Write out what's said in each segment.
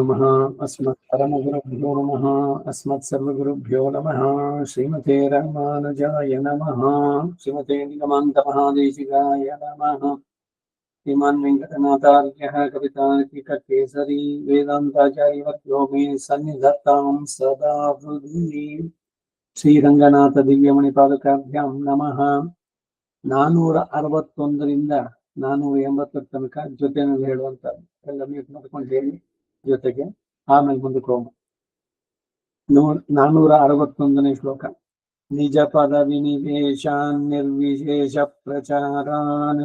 नमः अस्मत्परमगुरुभ्यो नमः अस्मत्सर्वगुरुभ्यो नमः श्रीमते रामानुजाय नमः श्रीमते निगमान्तमहादेशिकाय नमः श्रीमान् वेङ्कटनाथार्यः कवितार्किककेसरी वेदान्ताचार्यवर्यो मे सन्निधत्तां सदा हृदि ಶ್ರೀರಂಗನಾಥ ದಿವ್ಯಮಣಿಪಾದಕಾಭ್ಯಾಂ ನಮಃ 461ರಿಂದ 480 ತನಕ ಜೊತೆನಲ್ಲಿ ಹೇಳುವಂತದ್ದು ಎಲ್ಲ ಮ್ಯೂಟ್ ಮಾಡ್ಕೊಂಡು ಹೇಳಿ ಜೊತೆಗೆ ಆಮೇಲೆ ಮುಂದಕ್ಕೆ ಹೋಗೋಣ. 461ನೇ ಶ್ಲೋಕ. ನಿಜ ಪದ ವಿನಿವೇಶಾನ್ ನಿರ್ವಿಶೇಷ ಪ್ರಚಾರಾನ್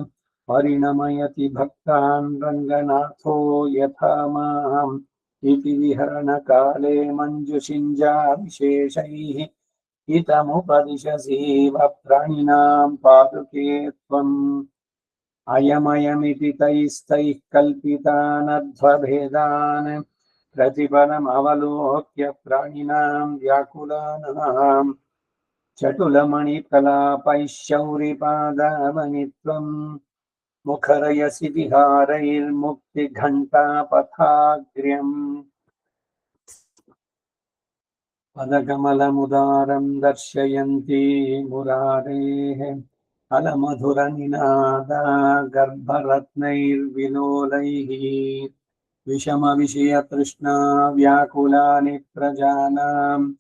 ಪರಿಣಮಯತಿ ಭಕ್ತಾನ್ ರಂಗನಾಥೋ ಯಥಾ ಮಾಂ ಇತಿ ವಿಹರಣ ಕಾಲೇ ಮಂಜುಷಿಂಜಾ ವಿಶೇಷೈಃ ಹಿತಮುಪದಿಶಸೀವ ಪ್ರಾಣಿನಾಂ ಪಾದುಕೆ ತ್ವಂ ಅಯಮಯಮಿತಿ ತೈಸ್ತೈಃ ಕಲ್ಪಿತಾನಧ್ವಭೇದಾನ್ ಪ್ರತಿಫಲಮವಲೋಕ್ಯ ಪ್ರಾಣಿನಾಂ ವ್ಯಾಕುಲಾನಾಂ ಚಟುಲಮಣಿಕಲಾಪೈಃ ಶೌರಿಪಾದಾವನಿ ತ್ವಂ ಮುಖರಯಸಿ ವಿಹಾರೈರ್ಮುಕ್ತಿಘಂಟಾಪಥಾಗ್ರ್ಯಂ पदकमलमुदारं दर्शयन्ती मुरारेः अलमधुरनिनादा गर्भरत्नैर्विलोलैः विषमविषयतृष्णा व्याकुलानि प्रजानाम्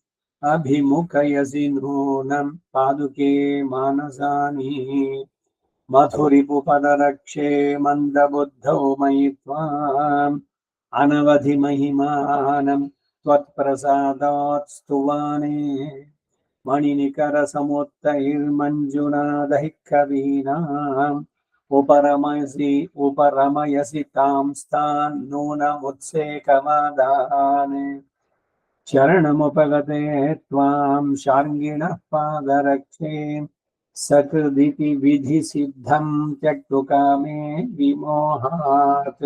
अभिमुखयसि नूनं पादुके मानसानि मधुरिपुपदरक्षे मन्दबुद्धौ मयि त्वाम् अनवधि महिमानं त्वत्प्रसादात् स्तुवाने मणिनिकरसमुत्तैर्मञ्जुनादैः कवीनाम् उपरमयसि तां स्तान् नूनमुत्सेकमादान् चरणमुपगते त्वां शार्ङ्गिणः पादरक्षे सकृदिति विधिसिद्धं त्यक्तुकामे विमोहात्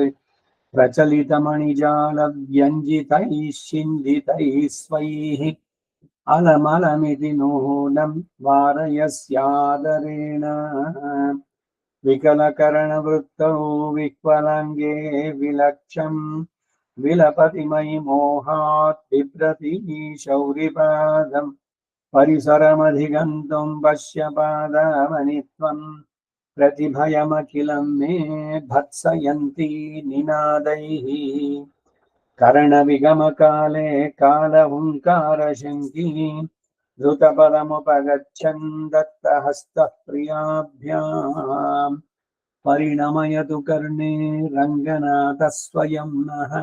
प्रचलितमणिजालव्यञ्जितैः शिञ्जितैः स्वैः अलमलमिति नूनं वारयस्यादरेण विकलकरणवृत्तौ विह्वलाङ्गे विलक्षं विलपति मयि मोहात् बिभ्रति शौरिपादं परिसरमधिगन्तुं पश्यपादावनि त्वं प्रतिभयमखिलं मे भत्सयन्ती निनादैः करणविगमकाले कालहुङ्कारशङ्की द्रुतपदमुपगच्छन् दत्तहस्तः प्रियाभ्याम् परिणमयतु कर्णे रङ्गनाथः स्वयं नः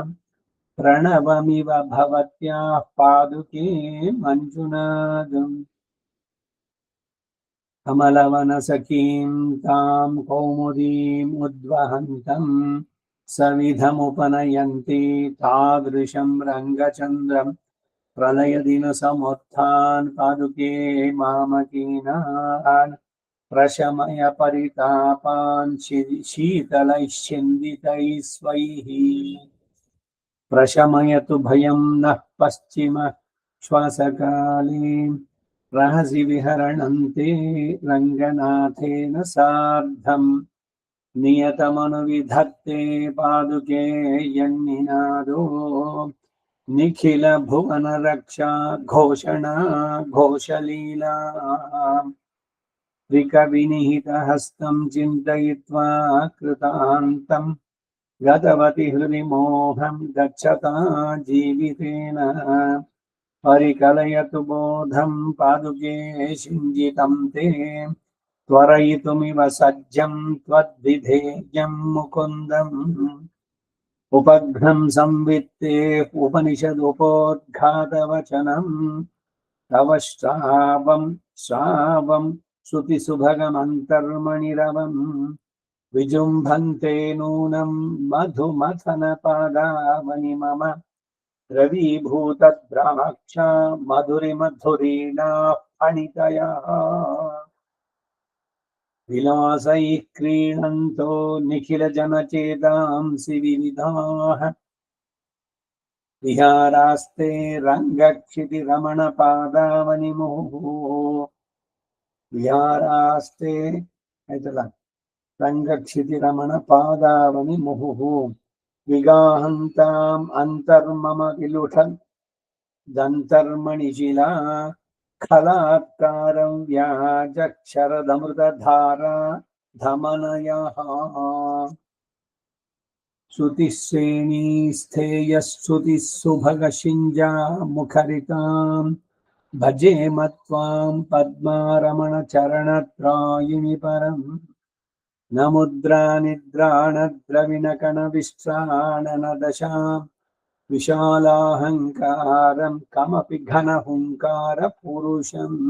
प्रणवमिव भवत्याः पादुके मञ्जुनादम् कमलवनसखीं तां कौमुदीम् उद्वहन्तम् सविधमुपनयन्ति तादृशं रङ्गचन्द्रं प्रलयदिनसमुत्थान् पादुके मामकीनान् प्रशमय परितापान् शीतलैः छिन्दितैः स्वैः प्रशमयतु भयं नः पश्चिमः श्वासकाले रहसि विहरणन्ते रङ्गनाथेन सार्धम् नियतमनुविधत्ते पादुके यन्निनादो निखिल भुवन रक्षा घोषणा घोषलीला त्रिकविनिहितहस्तं चिन्तयित्वा कृतान्तं गतवति हृदि मोहं गच्छता जीवितेन परिकलयतु बोधं पादुके शिञ्जितं ते त्वरयितुमिव सज्जं त्वद्विधेयं मुकुन्दम् उपघ्नं संवित्ते उपनिषदुपोद्घातवचनं तव श्रावं श्रुतिसुभगमन्तर्मणिरवं विजृम्भन्ते नूनं मधुमथनपादावनि मम रवीभूतद्राक्षा मधुरिमधुरीणाः फणितयः विलासैः क्रीडन्तो निखिलजनचेतांसि विविधाः विहारास्ते रङ्गक्षितिरमणपादावनिमुहुः विहारास्ते रङ्गक्षितिरमणपादावनिमुहुः विगाहन्ताम् अन्तर्मम विलुठन् दन्तर्मणिशिला खलात्कारं व्याजक्षरदमृतधारा धमनयः श्रुतिश्रेणीस्थेयः सुभगशिञ्जा मुखरितां भजे मत्वां पद्मारमणचरणत्रायिणि परम् न मुद्रा निद्राणद्रविणकणविश्राणनदशां विशालाहङ्कारं कमपि घनहुङ्कारपुरुषम्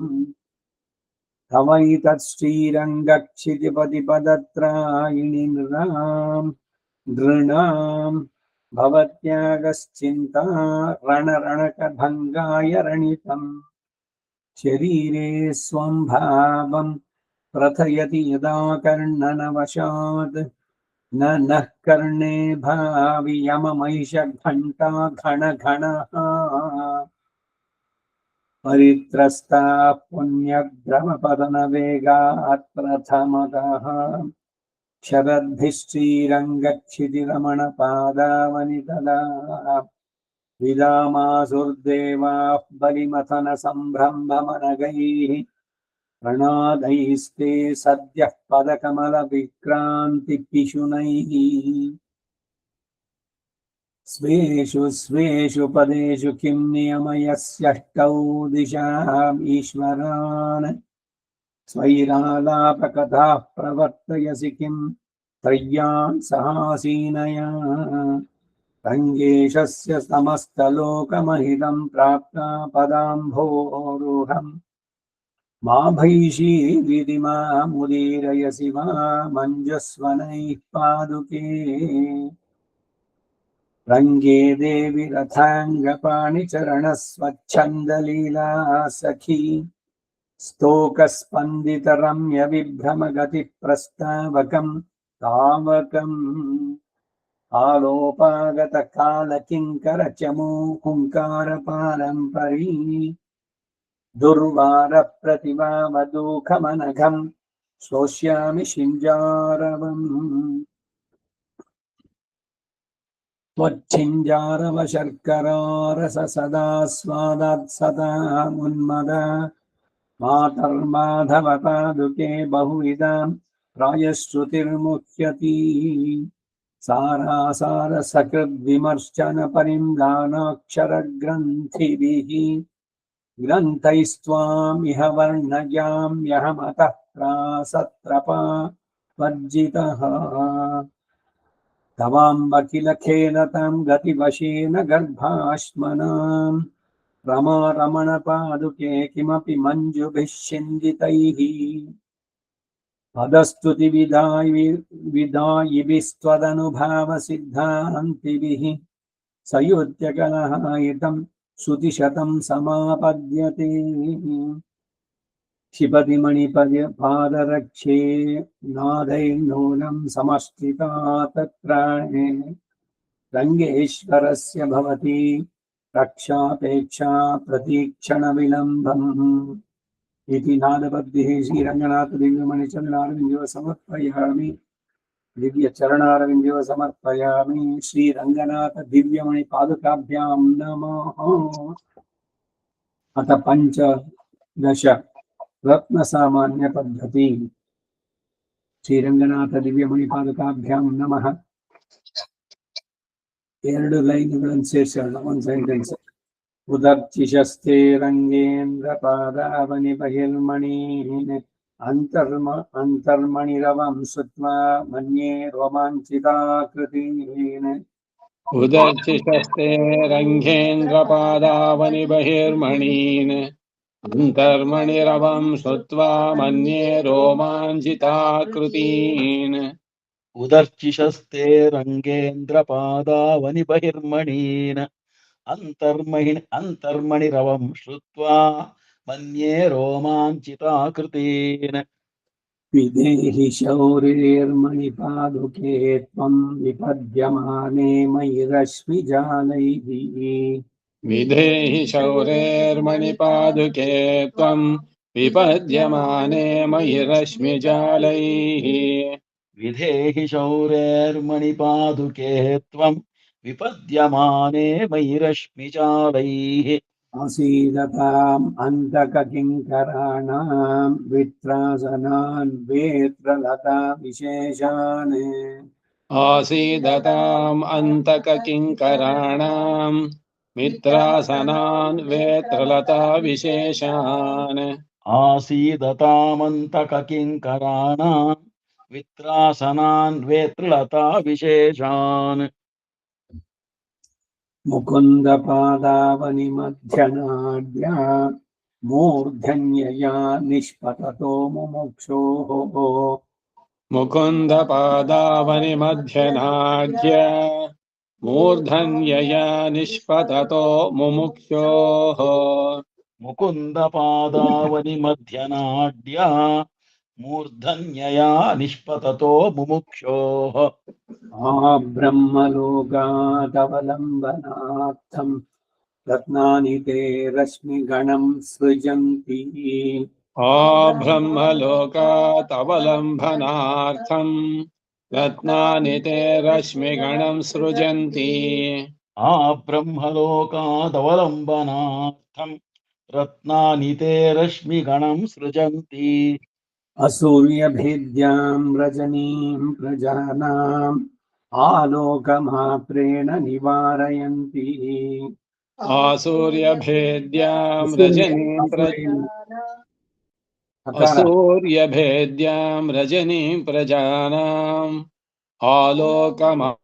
तवैतत्श्रीरङ्गक्षितिपतिपदत्रायिणि नृणाम् भवत्यागश्चिन्ता रणरणकभङ्गाय रणितम् शरीरे स्वं भावं प्रथयति यदा कर्णनवशात् न नः कर्णे भावि यममैष घण्टा घण घणः परित्रस्ताः पुण्यद्रवपतनवेगात् प्रथमतः शरद्भिः श्रीरङ्गक्षितिरमणपादावनितदा विदामासुर्देवाः बलिमथनसम्भ्रम्भमनगैः प्रणादैस्ते सद्यः पदकमलविक्रान्तिपिशुनैः स्वेषु स्वेषु पदेषु किं नियमयस्यष्टौ दिशाम् ईश्वरान् स्वैरालापकथाः प्रवर्तयसि किं त्रय्यान् सहासीनया रङ्गेशस्य समस्तलोकमहितं प्राप्ता पदाम्भोरुहम् मा भैषीरिति मामुदीरयसि वा मञ्जुस्वनैः पादुके रङ्गे देवि रथाङ्गपाणिचरणस्वच्छन्दलीला सखी स्तोकस्पन्दितरम्यविभ्रमगतिप्रस्तावकं तावकम् आलोपागतकालकिङ्करचमू हुङ्कारपारम्परी दुर्वारप्रतिभावदूखमनघं श्रोष्यामि शिञ्जारवम् त्वच्छिञ्जारवशर्करारस सदा स्वादात् सदा उन्मद मातर्माधवपादुके बहुविधां प्रायश्रुतिर्मुह्यति सारासारसकृद्विमर्शनपरिम्लानाक्षरग्रन्थिभिः ग्रन्थैस्त्वामिह वर्णयाम्यहमतः प्रासत्रपा वर्जितः तवाम्ब किल खेलतां गतिवशेन गर्भाश्मनां रमारमणपादुके किमपि मञ्जुभिः छिन्दितैः पदस्तुतिविदायिभिस्त्वदनुभावसिद्धान्तिभिः सयुज्यकलहायितं श्रुतिशतं समापद्यते क्षिपति मणिपादरक्षे नादैर्नूनं समष्टिता तत्राणे रङ्गेश्वरस्य भवति रक्षापेक्षा प्रतीक्षणविलम्बम् इति नादबद्धिः श्रीरङ्गनाथदिव्यमणिचरणारविन्दो समर्पयामि दिव्यचरणारविन्दो समर्पयामि श्रीरङ्गनाथदिव्यमणिपादुकाभ्यां नमः। अथ पञ्चदश रत्नसामान्यपद्धति ಶ್ರೀರಂಗನಾಥ ನಮಃ. ಎರಡು ಲೈನ್ಗಳನ್ನು ಸೇರಿಸೋಣ, ಒಂದು ಸೆಂಟೆನ್ಸ್. ಉದರ್ಚಿಶಸ್ತೆ ರಂಗೇಂದ್ರ ಪಾದಾವನಿ ಬಹಿರ್ಮಣೀನ್ ಅಂತರ್ಮಣಿರವಂ ಸುತ್ವಾ ಮನ್ಯೇ ರೋಮಾಂಚಿತಾಕೃತೀನ್. ಉದರ್ಚಿಶಸ್ತೆ ರಂಗೇಂದ್ರ ಪಾದಾವನಿ ಬಹಿರ್ಮಣೀನ್ ಅಂತರ್ಮಣಿರವಂ ಶ್ರುತ್ವಾ ಮನ್ಯೇ ರೋಮಾಂಚಿತಾಕೃತೀನ್. ಉದರ್ಚಿಶಸ್ತೆ ರಂಗೇಂದ್ರ ಪಾದಾವನಿ ಬಹಿರ್ಮಣೀನ್ ಅಂತರ್ಮಣಿರವಂ ಶ್ರುತ್ವಾ ಮನ್ಯೇ ರೋಮಾಂಚಿತಾಕೃತೀನ್. ವಿದೇಹಿ ಶೌರೇರ್ಮಣಿಪಾದುಕೆ ತ್ವಂ ವಿಪದ್ಯಮಾನೆ ಮಯಿ ರಶ್ಮಿಜಾಲೈಃ. ವಿಧೇಹಿ ಶೌರೇರ್ಮಣಿಪಾದುಕೆ ತ್ವಂ ವಿಪದ್ಯಮಾನೆ ಮಯಿ ರಶ್ಮಿಜಾಲೈಃ. ವಿಧೇಹಿ ಶೌರೇರ್ಮಣಿಪಾದುಕೆ ತ್ವಂ विपद्यमाने मयि रश्मिचालैः आसीदताम् अन्तककिङ्कराणां वित्रासनान् वेत्रलता विशेषान् आसीदताम् अन्तककिङ्कराणाम् मित्रासनान् वेत्रलता विशेषान् आसीदतामन्तककिङ्कराणां वित्रासनान् वेत्रलता विशेषान् मुकुन्दपादावनिमध्यनाड्या मूर्धन्यया निष्पततो मुमुक्षोः मुकुन्दपादावनिमध्यनाढ्य मूर्धन्यया निष्पततो मुमुक्षोः मुकुन्दपादावनिमध्यनाड्या मूर्धन्यया निष्पततो मुमुक्षोः ब्रह्मलोकादवलम्बनार्थं रत्नानि ते रश्मिगणं सृजन्ति ब्रह्मलोकात् अवलम्बनार्थम् रत्नानि ते रश्मिगणं सृजन्ति ब्रह्मलोकादवलम्बनार्थं रत्नानि ते रश्मिगणं सृजन्ति असूर्यभेद्यां रजनीं प्रजानाम् आलोकमात्रेण निवारयन्ति आसूर्यभेद्यां रजनीं प्रजानाम् आलोकमारयन्ति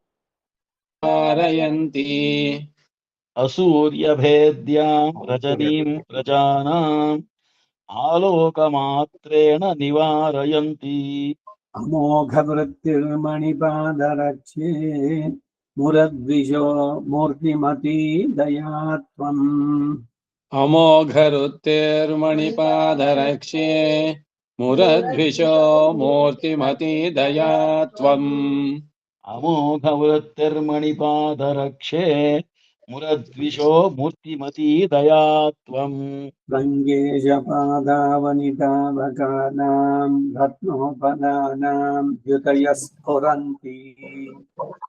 असूर्यभेद्यां रजनीं प्रजानाम् आलोकमात्रेण निवारयन्ति अमोघवृत्तिर्मणिपादरक्ष्ये मुरद्विजो मूर्तिमती दया त्वम् अमोघरुत्तिर्मणिपादरक्ष्ये मुरद्विषो मूर्तिमती दया त्वम् अमोघवृत्तिर्मणिपादरक्षे मुरद्विषो मूर्तिमती दया त्वम् रङ्गेशपादावनितावकानां रत्नोपदानां द्युतयः स्फुरन्ति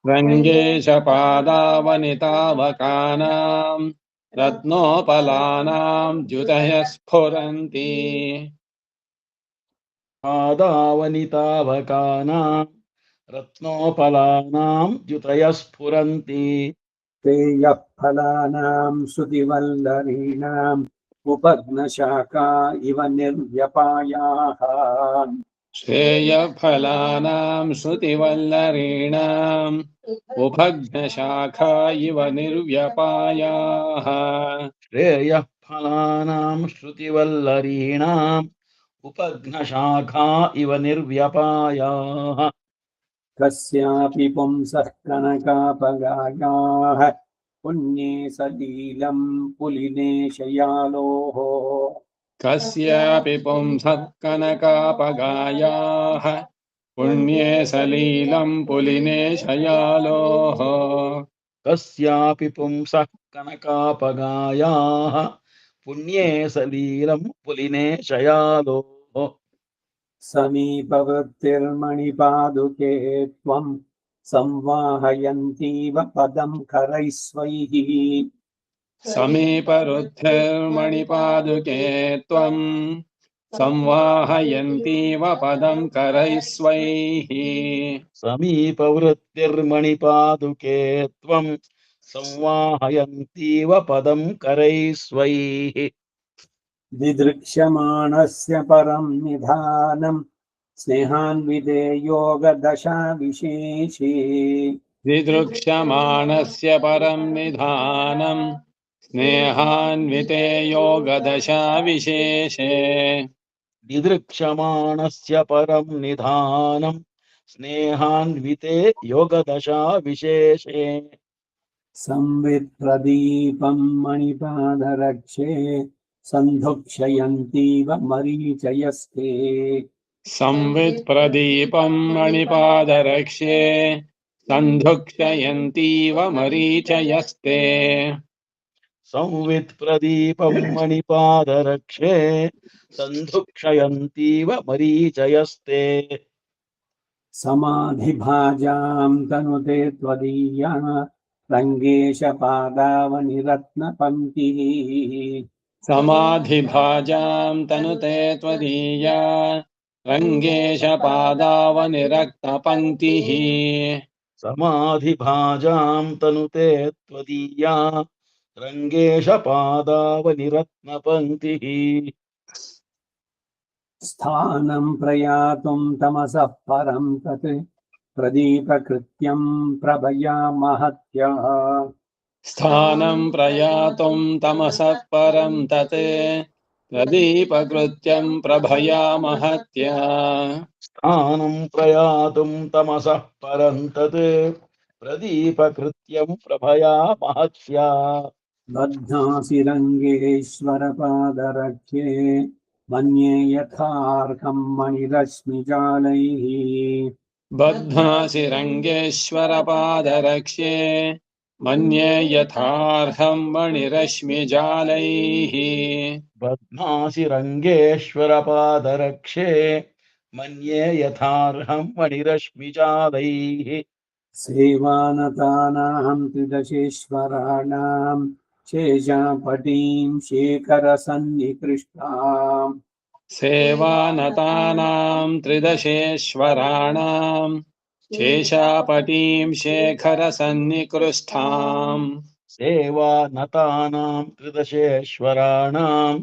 रङ्गेशपादावनितावकानाम् रत्नोपलानाम् द्युतयः स्फुरन्ति पादावनितावकानां रत्नोपलानां द्युतयः स्फुरन्ति पेयः फलानां श्रुतिवल्लरीणाम् उपघ्नशाखा इव निर्व्यपायाः श्रेयफलानाम् श्रुतिवल्लरीणाम् उपघ्नशाखा इव निर्व्यपायाः श्रेयः फलानां श्रुतिवल्लरीणाम् उपघ्नशाखा इव निर्व्यपायाः कस्यापि पुंसः कनकापगायाः पुण्ये सलीलं पुलिने शयालोः कस्यापि पुंसः कनकापगायाः पुण्ये सलीलम् पुलिने शयालोः कस्यापि पुंसः कनकापगायाः पुण्ये सलीलं पुलिने शयालोः समीपवृत्तिर्मणिपादुके त्वं संवाहयन्तीव पदं करैः स्वैः समीपरुद्धिर्मणिपादुके त्वम् संवाहयन्तीव पदं करैः स्वैः समीपवृत्तिर्मणिपादुके त्वं संवाहयन्तीव पदं करैः स्वैः दिदृक्ष्यमाणस्य परं निधानं स्नेहान्विते योगदशा विशेषे दिदृक्ष्यमाणस्य परं निधानम् स्नेहान्विते योगदशा विशेषे दिदृक्ष्यमाणस्य परं निधानं स्नेहान्विते योगदशा विशेषे संवित्प्रदीपं मणिपादरक्षे सन्धुक्षयन्तीव मरीचयस्ते संवित्प्रदीपं मणिपादरक्ष्ये सन्धुक्षयन्तीव मरीचयस्ते संवित्प्रदीपं मणिपादरक्षे सन्धुक्षयन्तीव मरीचयस्ते समाधिभाजां तनुते त्वदीया ರಂಗೇಶ ಪಾದಾವನಿ ರತ್ನ ಪಂಕ್ತಿ समाधिभाजां तनुते त्वदीया रङ्गेश पादावनिरक्तपङ्क्तिः समाधिभाजां तनुते त्वदीया रङ्गेशपादावनिरत्नपङ्क्तिः स्थानं प्रयातुं तमसः परं तत् प्रदीपकृत्यं प्रभया महत्या स्थानं प्रयातुं तमसः परं तत् प्रदीपकृत्यं प्रभया महत्या स्थानं प्रयातुं तमसः परं तत् प्रदीपकृत्यं प्रभया महत्या बध्नासि रङ्गेश्वरपादरक्षे मन्ये यथार्कं मणिरश्मिजालैः बध्नासि रङ्गेश्वरपादरक्ष्ये मन्ये यथार्हं मणिरश्मिजालैः बध्नासि रङ्गेश्वरपादरक्षे मन्ये यथार्हं मणिरश्मिजालैः सेवानतानां त्रिदशेश्वराणां शेषापटीं शेखरसन्निकृष्टाम् सेवानतानां त्रिदशेश्वराणां शेषापटीं शेखरसन्निकृष्टाम् सेवानतानां त्रिदशेश्वराणां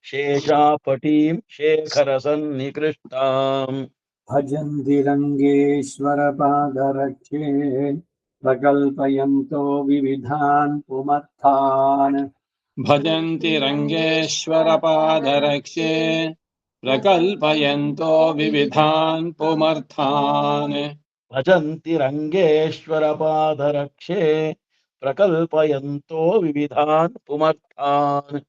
शेषापटीं शेखरसन्निकृष्टाम् भजन्ति रङ्गेश्वरपादरक्षे प्रकल्पयन्तो विविधान् पुमर्थान् भजन्ति रङ्गेश्वरपादरक्ष्ये प्रकल्पयन्तो विविधान् पुमर्थान् भजन्ति रङ्गेश्वरपादरक्षे प्रकल्पयन्तो विविधान् पुमर्थान्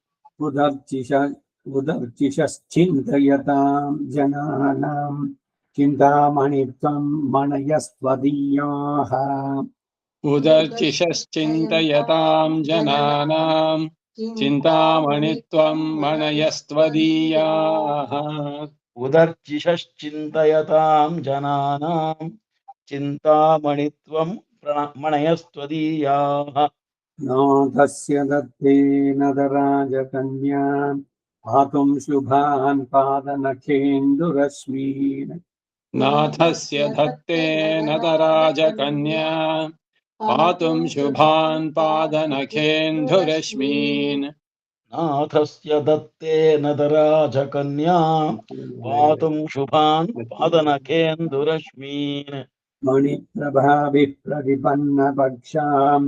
उदर्चिषश्चिन्तयतां जनानां चिन्तामणित्वं मणयस्त्वदीयाः उदर्चिषश्चिन्तयतां जनानां चिन्तामणित्वं मणयस्त्वदीयाः उदर्चिषश्चिन्तयतां जनानां चिन्तामणित्वं मणयस्त्वदीयाः नाथस्य दत्ते नदराजकन्या पातुं शुभान् पादनखेन्दुरश्मीन् नाथस्य धत्ते नतराजकन्या पातुं शुभान् पादनखेन्दुरश्मीन् नाथस्य दत्ते नदराजकन्या पातुं शुभान् पादनखेन्दुरश्मीन् मणिप्रभाभिः प्रतिपन्नपक्षां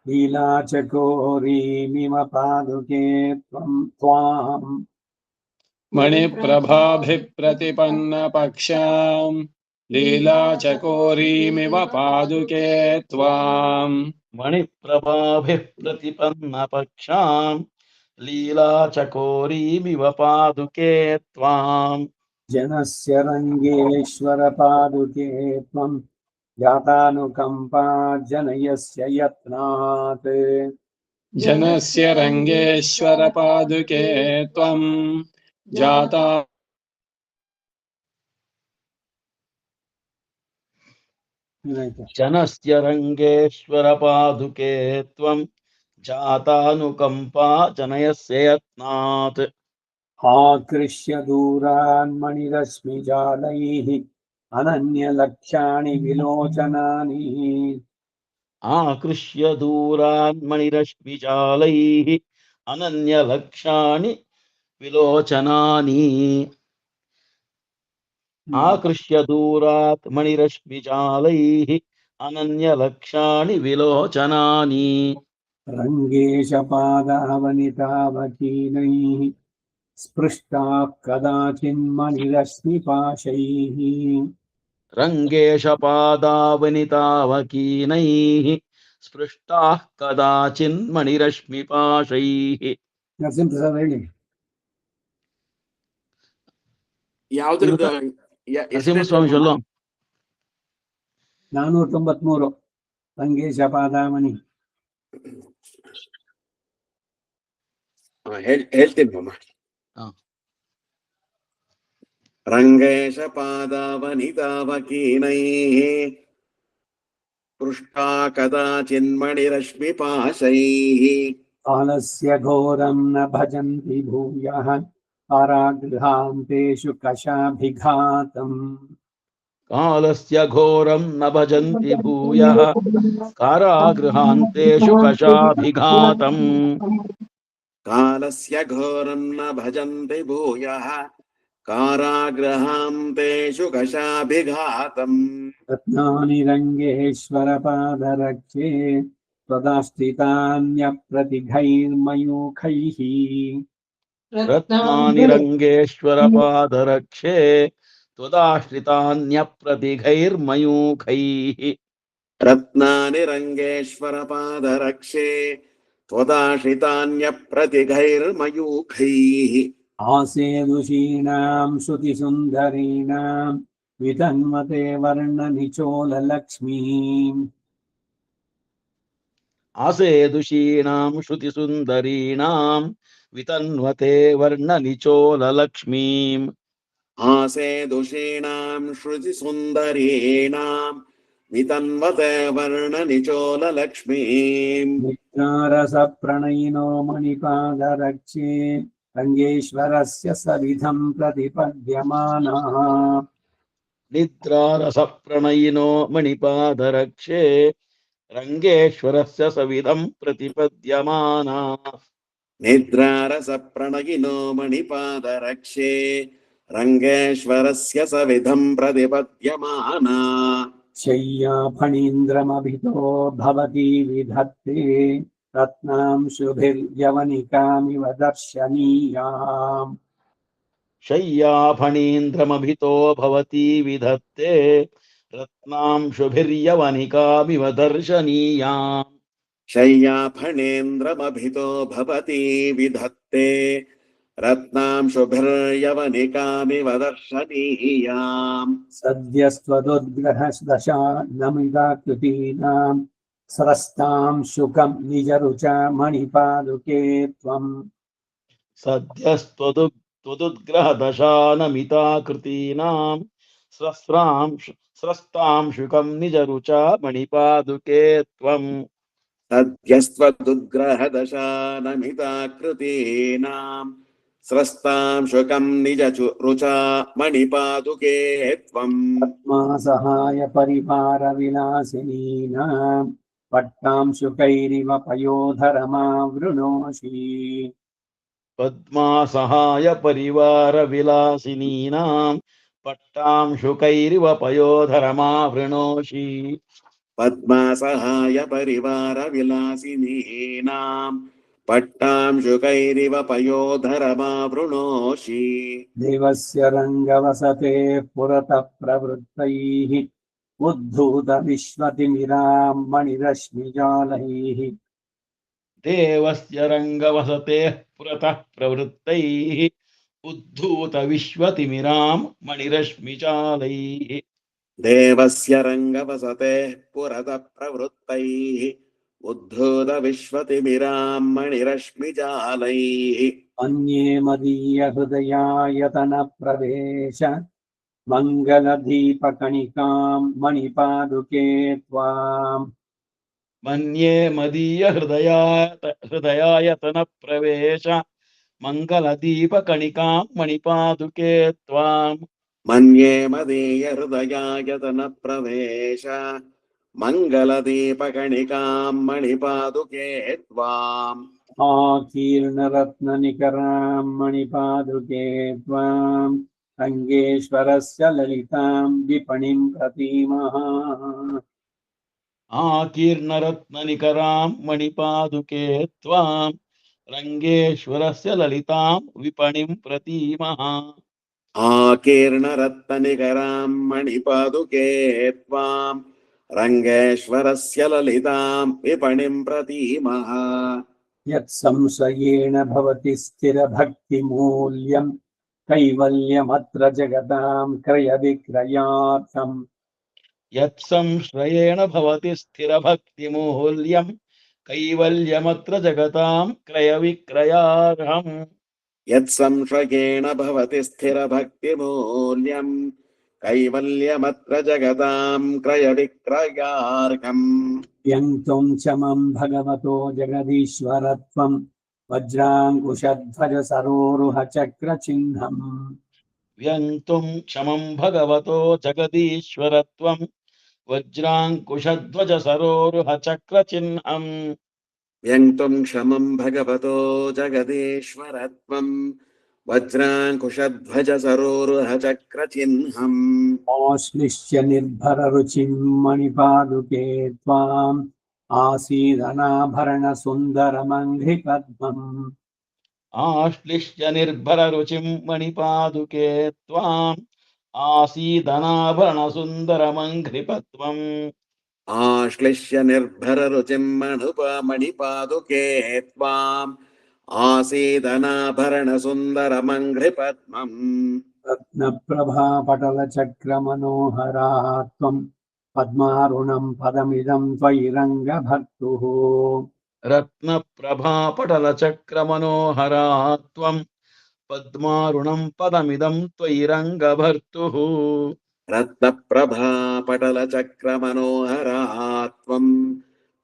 लीलाचकोरीमिव पादुके त्वाम् मणिप्रभाभिप्रतिपन्नपक्षां लीलाचकोरीमिव पादुके त्वाम् मणिप्रभाभिः प्रतिपन्नपक्षां लीलाचकोरीमिव पादुके त्वाम् जनस्य रङ्गेश्वरपादुके त्वं जातानुकम्पा जनयस्य यत्नात् जनस्य रङ्गेश्वरपादुके त्वं जाता जनस्य रङ्गेश्वरपादुके त्वं जातानुकम्पा जनयस्य यत्नात् आकृष्य दूरान् मणिरश्मिजालैः अनन्यलक्ष्याणि विलोचनानि आकृष्य दूरान् मणिरश्मिजालैः अनन्यलक्ष्याणि विलोचनानि आकृष्य दूरात् मणिरश्मिजालैः अनन्यलक्ष्याणि विलोचनानि रङ्गेशपादावनितावकीनैः स्पृष्टाः कदाचिन्मणिरश्मिपाशैः रङ्गेशपादावनितावकीनैः स्पृष्टाः कदाचिन्मणिरश्मिपाशैः नरसिंहप्रसाद ಹೇಳಿ ಯಾವ್ದ್ರದ್ದು ನರಸಿಂಹಸ್ವಾಮಿ ಚೊಲ್ಲು 493 ರಂಗೇಶಪಾದಾಮಣಿ ಹೇಳ್ತೀನಿ ಮಾಮ. ಹಾ. ರಂಗೇಶ ಪಾದಾವನಿತಾವಕೀನೈಃ पृष्ठा कदाचिन्मणिरश्मिपाशैः कालस्य घोरं न भजन्ति भूयः कारागृहान्तेषु कशाभिघातम् कालस्य घोरं न भजन्ति भूयः कारागृहान्तेषु कशाभिघातम् कालस्य घोरं न भजन्ति भूयः कारागृहान्तेषु कशाभिघातम् रत्नानि रङ्गेश्वरपादरक्षे त्वदाश्रितान्यप्रतिघैर्मयूखैः रत्नानि रङ्गेश्वरपादरक्षे त्वदाश्रितान्यप्रतिघैर्मयूखैः रत्नानि रङ्गेश्वरपादरक्षे त्वदाश्रितान्यप्रतिघैर्मयूखैः आसेदुषीणां श्रुतिसुन्दरीणां वितन्वते वर्णनिचोललक्ष्मीम् आसेदुषीणां श्रुतिसुन्दरीणां वितन्वते वर्णनिचोललक्ष्मीम् आसेदुषीणां श्रुतिसुन्दरीणां वितन्वते वर्णनिचोललक्ष्मीम् निद्रारसप्रणयिनो मणिपादरक्षे रङ्गेश्वरस्य सविधं प्रतिपद्यमानः निद्रारसप्रणयिनो मणिपादरक्षे रङ्गेश्वरस्य सविधं प्रतिपद्यमाना निद्रारसप्रणयिनो मणिपादरक्षे रङ्गेश्वरस्य सविधं प्रतिपद्यमाना शय्याफणीन्द्रमभितो भवती विधत्ते रत्नांशुभिर्यवनिकामिव दर्शनीयाम् शय्याफणीन्द्रमभितो भवती विधत्ते रत्नांशुभिर्यवनिकामिव दर्शनीयाम् शय्याफणेन्द्रमभितो भवती विधत्ते रत्नांशुभिर्यवनिकामिव दर्शनीयाम् सद्यस्त्वदुद्ग्रहदशा नमिदाकृतीनां स्रस्तां शुकं निजरुचा मणिपादुके त्वम् सद्यस्त्वदुग्रहदशानमिताकृतीनां स्रस्तां शुकं निजरुचा मणिपादुके त्वम् सद्यस्त्वदुग्रहदशानमिताकृतीनां स्रस्तां शुकं निजरुचा मणिपादुके त्वम् पद्मासहाय परिवारविलासिनीनां पट्टां शुकैरिव पयोधरमावृणोषि पद्मासहाय परिवारविलासिनीनां पट्टां शुकैरिव पयोधरमावृणोषि पद्मासहाय परिवारविलासिनीनां पट्टां शुकैरिव पयोधरमावृणोषि देवस्य रङ्गवसतेः पुरतः प्रवृत्तैः उद्धूतविश्वतिमिरां मणिरश्मिजालैः देवस्य रङ्गवसतेः पुरतः प्रवृत्तैः उद्धूतविश्वतिमिरां मणिरश्मिजालैः देवस्य रङ्गवसतेः पुरतः प्रवृत्तैः उद्धूतविश्वतिमिरां मणिरश्मिजालैः अन्ये मदीयहृदयायतनप्रवेश मङ्गलदीपकणिकां मणिपादुके त्वाम् मन्ये मदीयहृदयायतनप्रवेश मङ्गलदीपकणिकां मणिपादुके त्वाम् मन्ये मदीयहृदयायतनप्रवेश मङ्गलदीपकणिकां मणिपादुके त्वाम् आकीर्णरत्ननिकरां मणिपादुके त्वाम् रङ्गेश्वरस्य ललितां विपणिं प्रतीमः आकीर्णरत्ननिकरां मणिपादुके त्वां रङ्गेश्वरस्य ललितां विपणिं प्रतीमः आकीर्णरत्ननिकरां मणिपादुके त्वां रङ्गेश्वरस्य ललितां विपणिं प्रतीमः यत्संशयेन भवति स्थिरभक्तिमूल्यं कैवल्यमत्र जगतां क्रयविक्रयार्थम् यत्संश्रयेण भवति स्थिरभक्तिमूल्यं कैवल्यमत्र जगतां क्रयविक्रयार्हम् यत्संशयेन भवति स्थिरभक्तिमूल्यं कैवल्यमत्र जगतां क्रयविक्रयार्हम् यङ्त्वं क्षमं भगवतो जगदीश्वरत्वं वज्राङ्कुशध्वज सरोरुह चक्रचिह्नम् व्यङ्क्तुं क्षमं भगवतो जगदीश्वरत्वं वज्राङ्कुशध्वज सरोरुह चक्रचिह्नम् व्यङ्क्तुं क्षमं भगवतो जगदीश्वरत्वं वज्राङ्कुशध्वज सरोरुह चक्रचिह्नम् आश्लिष्य निर्भररुचिं मणिपादुके त्वाम् आसीदनाभरणसुन्दरमङ्घ्रिपद्मम् आश्लिष्य निर्भररुचिं मणिपादुके त्वाम् आसीदनाभरणसुन्दरमङ्घ्रिपद्मम् आश्लिष्य निर्भररुचिं मणिपादुके त्वाम् आसीदनाभरणसुन्दरमङ्घ्रिपद्मम् रत्नप्रभापटलचक्रमनोहरा त्वम् पद्मारुणं पदमिदं त्वयि रङ्गभर्तुः रत्नप्रभापटलचक्रमनोहरा त्वं पद्मारुणं पदमिदं त्वयि रङ्गभर्तुः रत्नप्रभापटलचक्रमनोहरा त्वम्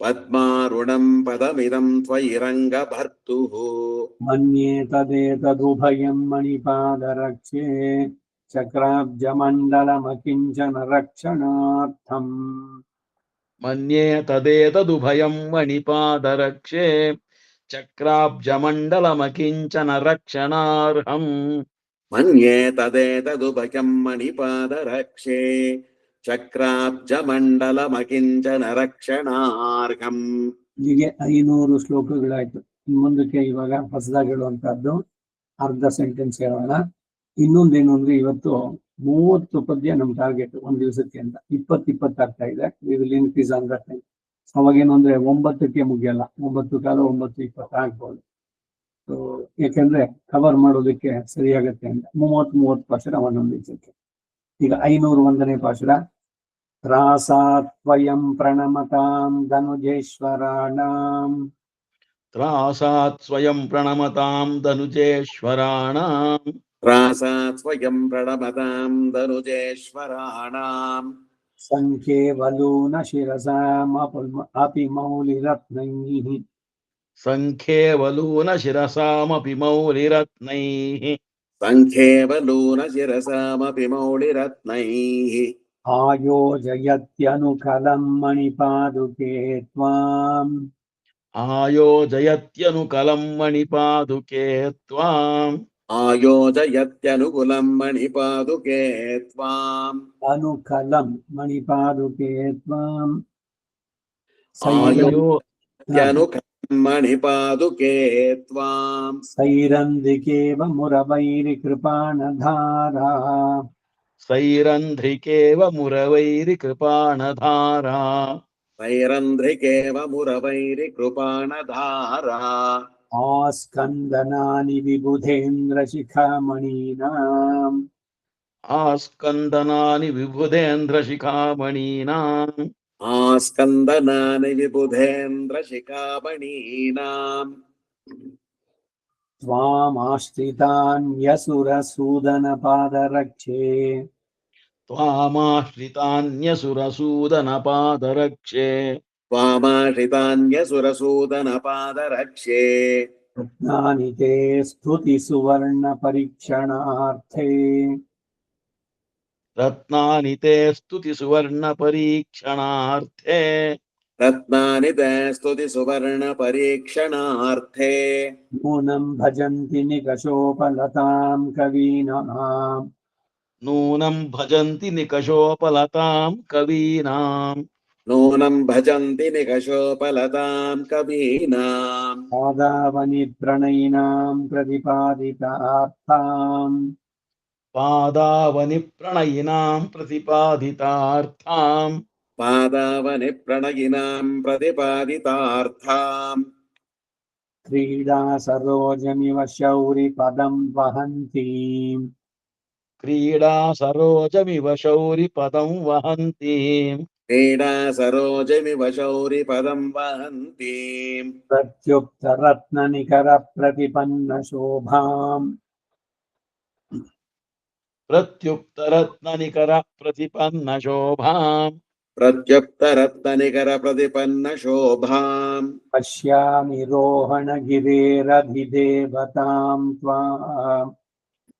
पद्मारुणं पदमिदं त्वयि रङ्गभर्तुः मन्ये तदेतदुभयं मणिपादरक्षे चक्राब्जमण्डलमकिञ्चन रक्षणार्थम् मन्ये तदेतदुभयं मणिपादरक्षे चक्राब्जमण्डलमकिञ्चन रक्षणार्हम् मन्ये तदेतदुभयं मणिपादरक्षे ಚಕ್ರಾಬ್ಜಮಂಡಲಮಕಿಂಚನ ರಕ್ಷಣಾರ್ಹಂ. ಇಲ್ಲಿಗೆ 500 ಶ್ಲೋಕಗಳಾಯ್ತು. ಮುಂದಕ್ಕೆ ಇವಾಗ ಹೊಸದಾಗಿ ಹೇಳುವಂತಹದ್ದು ಅರ್ಧ ಸೆಂಟೆನ್ಸ್ ಹೇಳೋಣ. ಇನ್ನೊಂದೇನು ಅಂದ್ರೆ ಇವತ್ತು 30 ಪದ್ಯ ನಮ್ ಟಾರ್ಗೆಟ್ ಒಂದ್ ದಿವಸಕ್ಕೆ ಅಂತ 20 ಆಗ್ತಾ ಇದೆ. We will increase on that time. ಅವಾಗೇನು ಅಂದ್ರೆ 9ಕ್ಕೆ ಮುಗಿಯಲ್ಲ, 9:15 9:20 ಆಗ್ಬೋದು. ಸೊ ಯಾಕಂದ್ರೆ ಕವರ್ ಮಾಡೋದಕ್ಕೆ ಸರಿಯಾಗತ್ತೆ ಅಂತ 30 ಪಾಶುರ ಒಂದೊಂದು ದಿವಸಕ್ಕೆ. ಈಗ 501ನೇ ಪಾಶುರ. ತ್ರಾಸಾತ್ವಯಂ ಪ್ರಣಮತಾಂ ಧನುಜೇಶ್ವರಾಣಾಂ ತ್ರಾಸಾತ್ ಸ್ವಯಂ ಪ್ರಣಮತಾಂ ಧನುಜೇಶ್ವರಾಣಾಂ ತ್ರಾಸಾತ್ ಸ್ವಯಂ ಪ್ರಣಮತಾಂ ಧನುಜೇಶ್ವರಾಣಾಂ ಸಂಖ್ಯೇವಲೂನ ಶಿರಸಾಂ ಅಪಿ ಮೌಲಿರತ್ನೈಃ ಸಂಖ್ಯೇವಲೂನ ಶಿರಸಾಮಪಿ ಮೌಲಿರತ್ನೈಃ ಸಂಖ್ಯೇವಲೂನ ಶಿರಸಾಮಪಿ ಮೌಳಿರತ್ನೈಃ ಆಯೋಜಯತ್ಯನುಕಲಂ ಮಣಿಪಾದುಕೆ ತ್ವಾಂ ಆಯೋಜಯತ್ಯನುಕಲಂ ಮಣಿಪಾದುಕೆ ತ್ವಾಂ ಆಯೋಜಯತ್ಯನುಕುಲಂ ಮಣಿಪಾದುಕೆ ತ್ವಾಂ ಅನುಕಲಂ ಮಣಿಪಾದುಕೆ ತ್ವಾಂ ಆಯೋಜಯತ್ಯನುಕಲಂ ಮಣಿಪಾದುಕೆ ತ್ವಾಂ ಸೈರಂಧಿಕೇವ ಮುರವೈರಿ ಕೃಪಾಣಧಾರಾ ಸೈರಂಧ್ರಿಕೇವ ಮುರವೈರಿ ಕೃಪಾಣಧಾರಾ ಸೈರಂಧ್ರಿಕೇವ ಮುರವೈರಿ ಕೃಪಾಣಧಾರಾ ಆಸ್ಕಂದನಾನಿ ವಿಬುಧೇಂದ್ರ ಶಿಖಾಮಣೀನಾಂ ಆಸ್ಕಂದನಾನಿ ವಿಬುಧೇಂದ್ರ ಶಿಖಾಮಣೀನಾಂ ಆಸ್ಕಂದನಾನಿ ವಿಬುಧೇಂದ್ರ ಶಿಖಾಮಣೀನಾಂ ತ್ವಾಮಾಶ್ರಿತಾನ್ಯಸುರಸೂದನ ಪಾದರಕ್ಷೆ ತ್ವಾಮಾಶ್ರಿತಾನ್ಯಸುರಸೂದನ ಪಾದರಕ್ಷೆ ತ್ವಾಮಾಶ್ರಿತಾನ್ಯಸುರಸೂದನ ಪಾದರಕ್ಷೆ ರತ್ನಾನಿ ತೇ ಸ್ತುತಿ ಸುವರ್ಣ ಪರೀಕ್ಷಣಾರ್ಥೇ ರತ್ನಾನಿ ತೇ ಸ್ತುತಿ ಸುವರ್ಣ ಪರೀಕ್ಷಣಾರ್ಥೇ ರತ್ನಾನಿ ತೇ ಸ್ತುತಿ ಸುವರ್ಣ ಪರೀಕ್ಷಣಾರ್ಥೇ ನೂನಂ ಭಜಂತಿ ನಿಕಷೋಪಲತಾಂ ಕವೀನಾಂ ನೂನಂ ಭಜಂತಿ ನಿಕಷೋಪಲತಾಂ ಕವೀನಾಂ ನೂನಂ ಭಜಂತಿ ನಿಕಷೋಪಲತಾಂ ಕವೀನಾಂ ಪಾದಾವನಿ ಪ್ರಣಯಿನಾಂ ಪ್ರತಿಪಾದಿತಾರ್ಥಾಂ ಪಾದಾವನಿ ಪ್ರಣಯಿನಾಂ ಪ್ರತಿಪಾದಿತಾರ್ಥಾಂ ಪಾದಾವನಿ ಪ್ರಣಯಿನಾಂ ಪ್ರತಿಪಾದಿತಾರ್ಥಾಂ ಕ್ರೀಡಾ ಸರೋಜಮಿವ ಶೌರಿ ಪದಂ ವಹಂತೀಂ ಕ್ರೀಡಾ ಸರೋಜಮಿವ ಶೌರಿ ಪದಂ ವಹಂತೀಂ ಕ್ರೀಡಾ ಸರೋಜಮಿವ ಶೌರಿ ಪದಂ ವಹಂತೀಂ ಪ್ರತ್ಯುಕ್ತ ರತ್ನ ನಿಕರ ಪ್ರತಿಪನ್ನ ಶೋಭಾಂ प्रत्युक्तरत्ननिकर प्रतिपन्नशोभाम् प्रत्युक्तरत्ननिकर प्रतिपन्न शोभाम् पश्यामि रोहणगिरेरधिदेवतां त्वाम्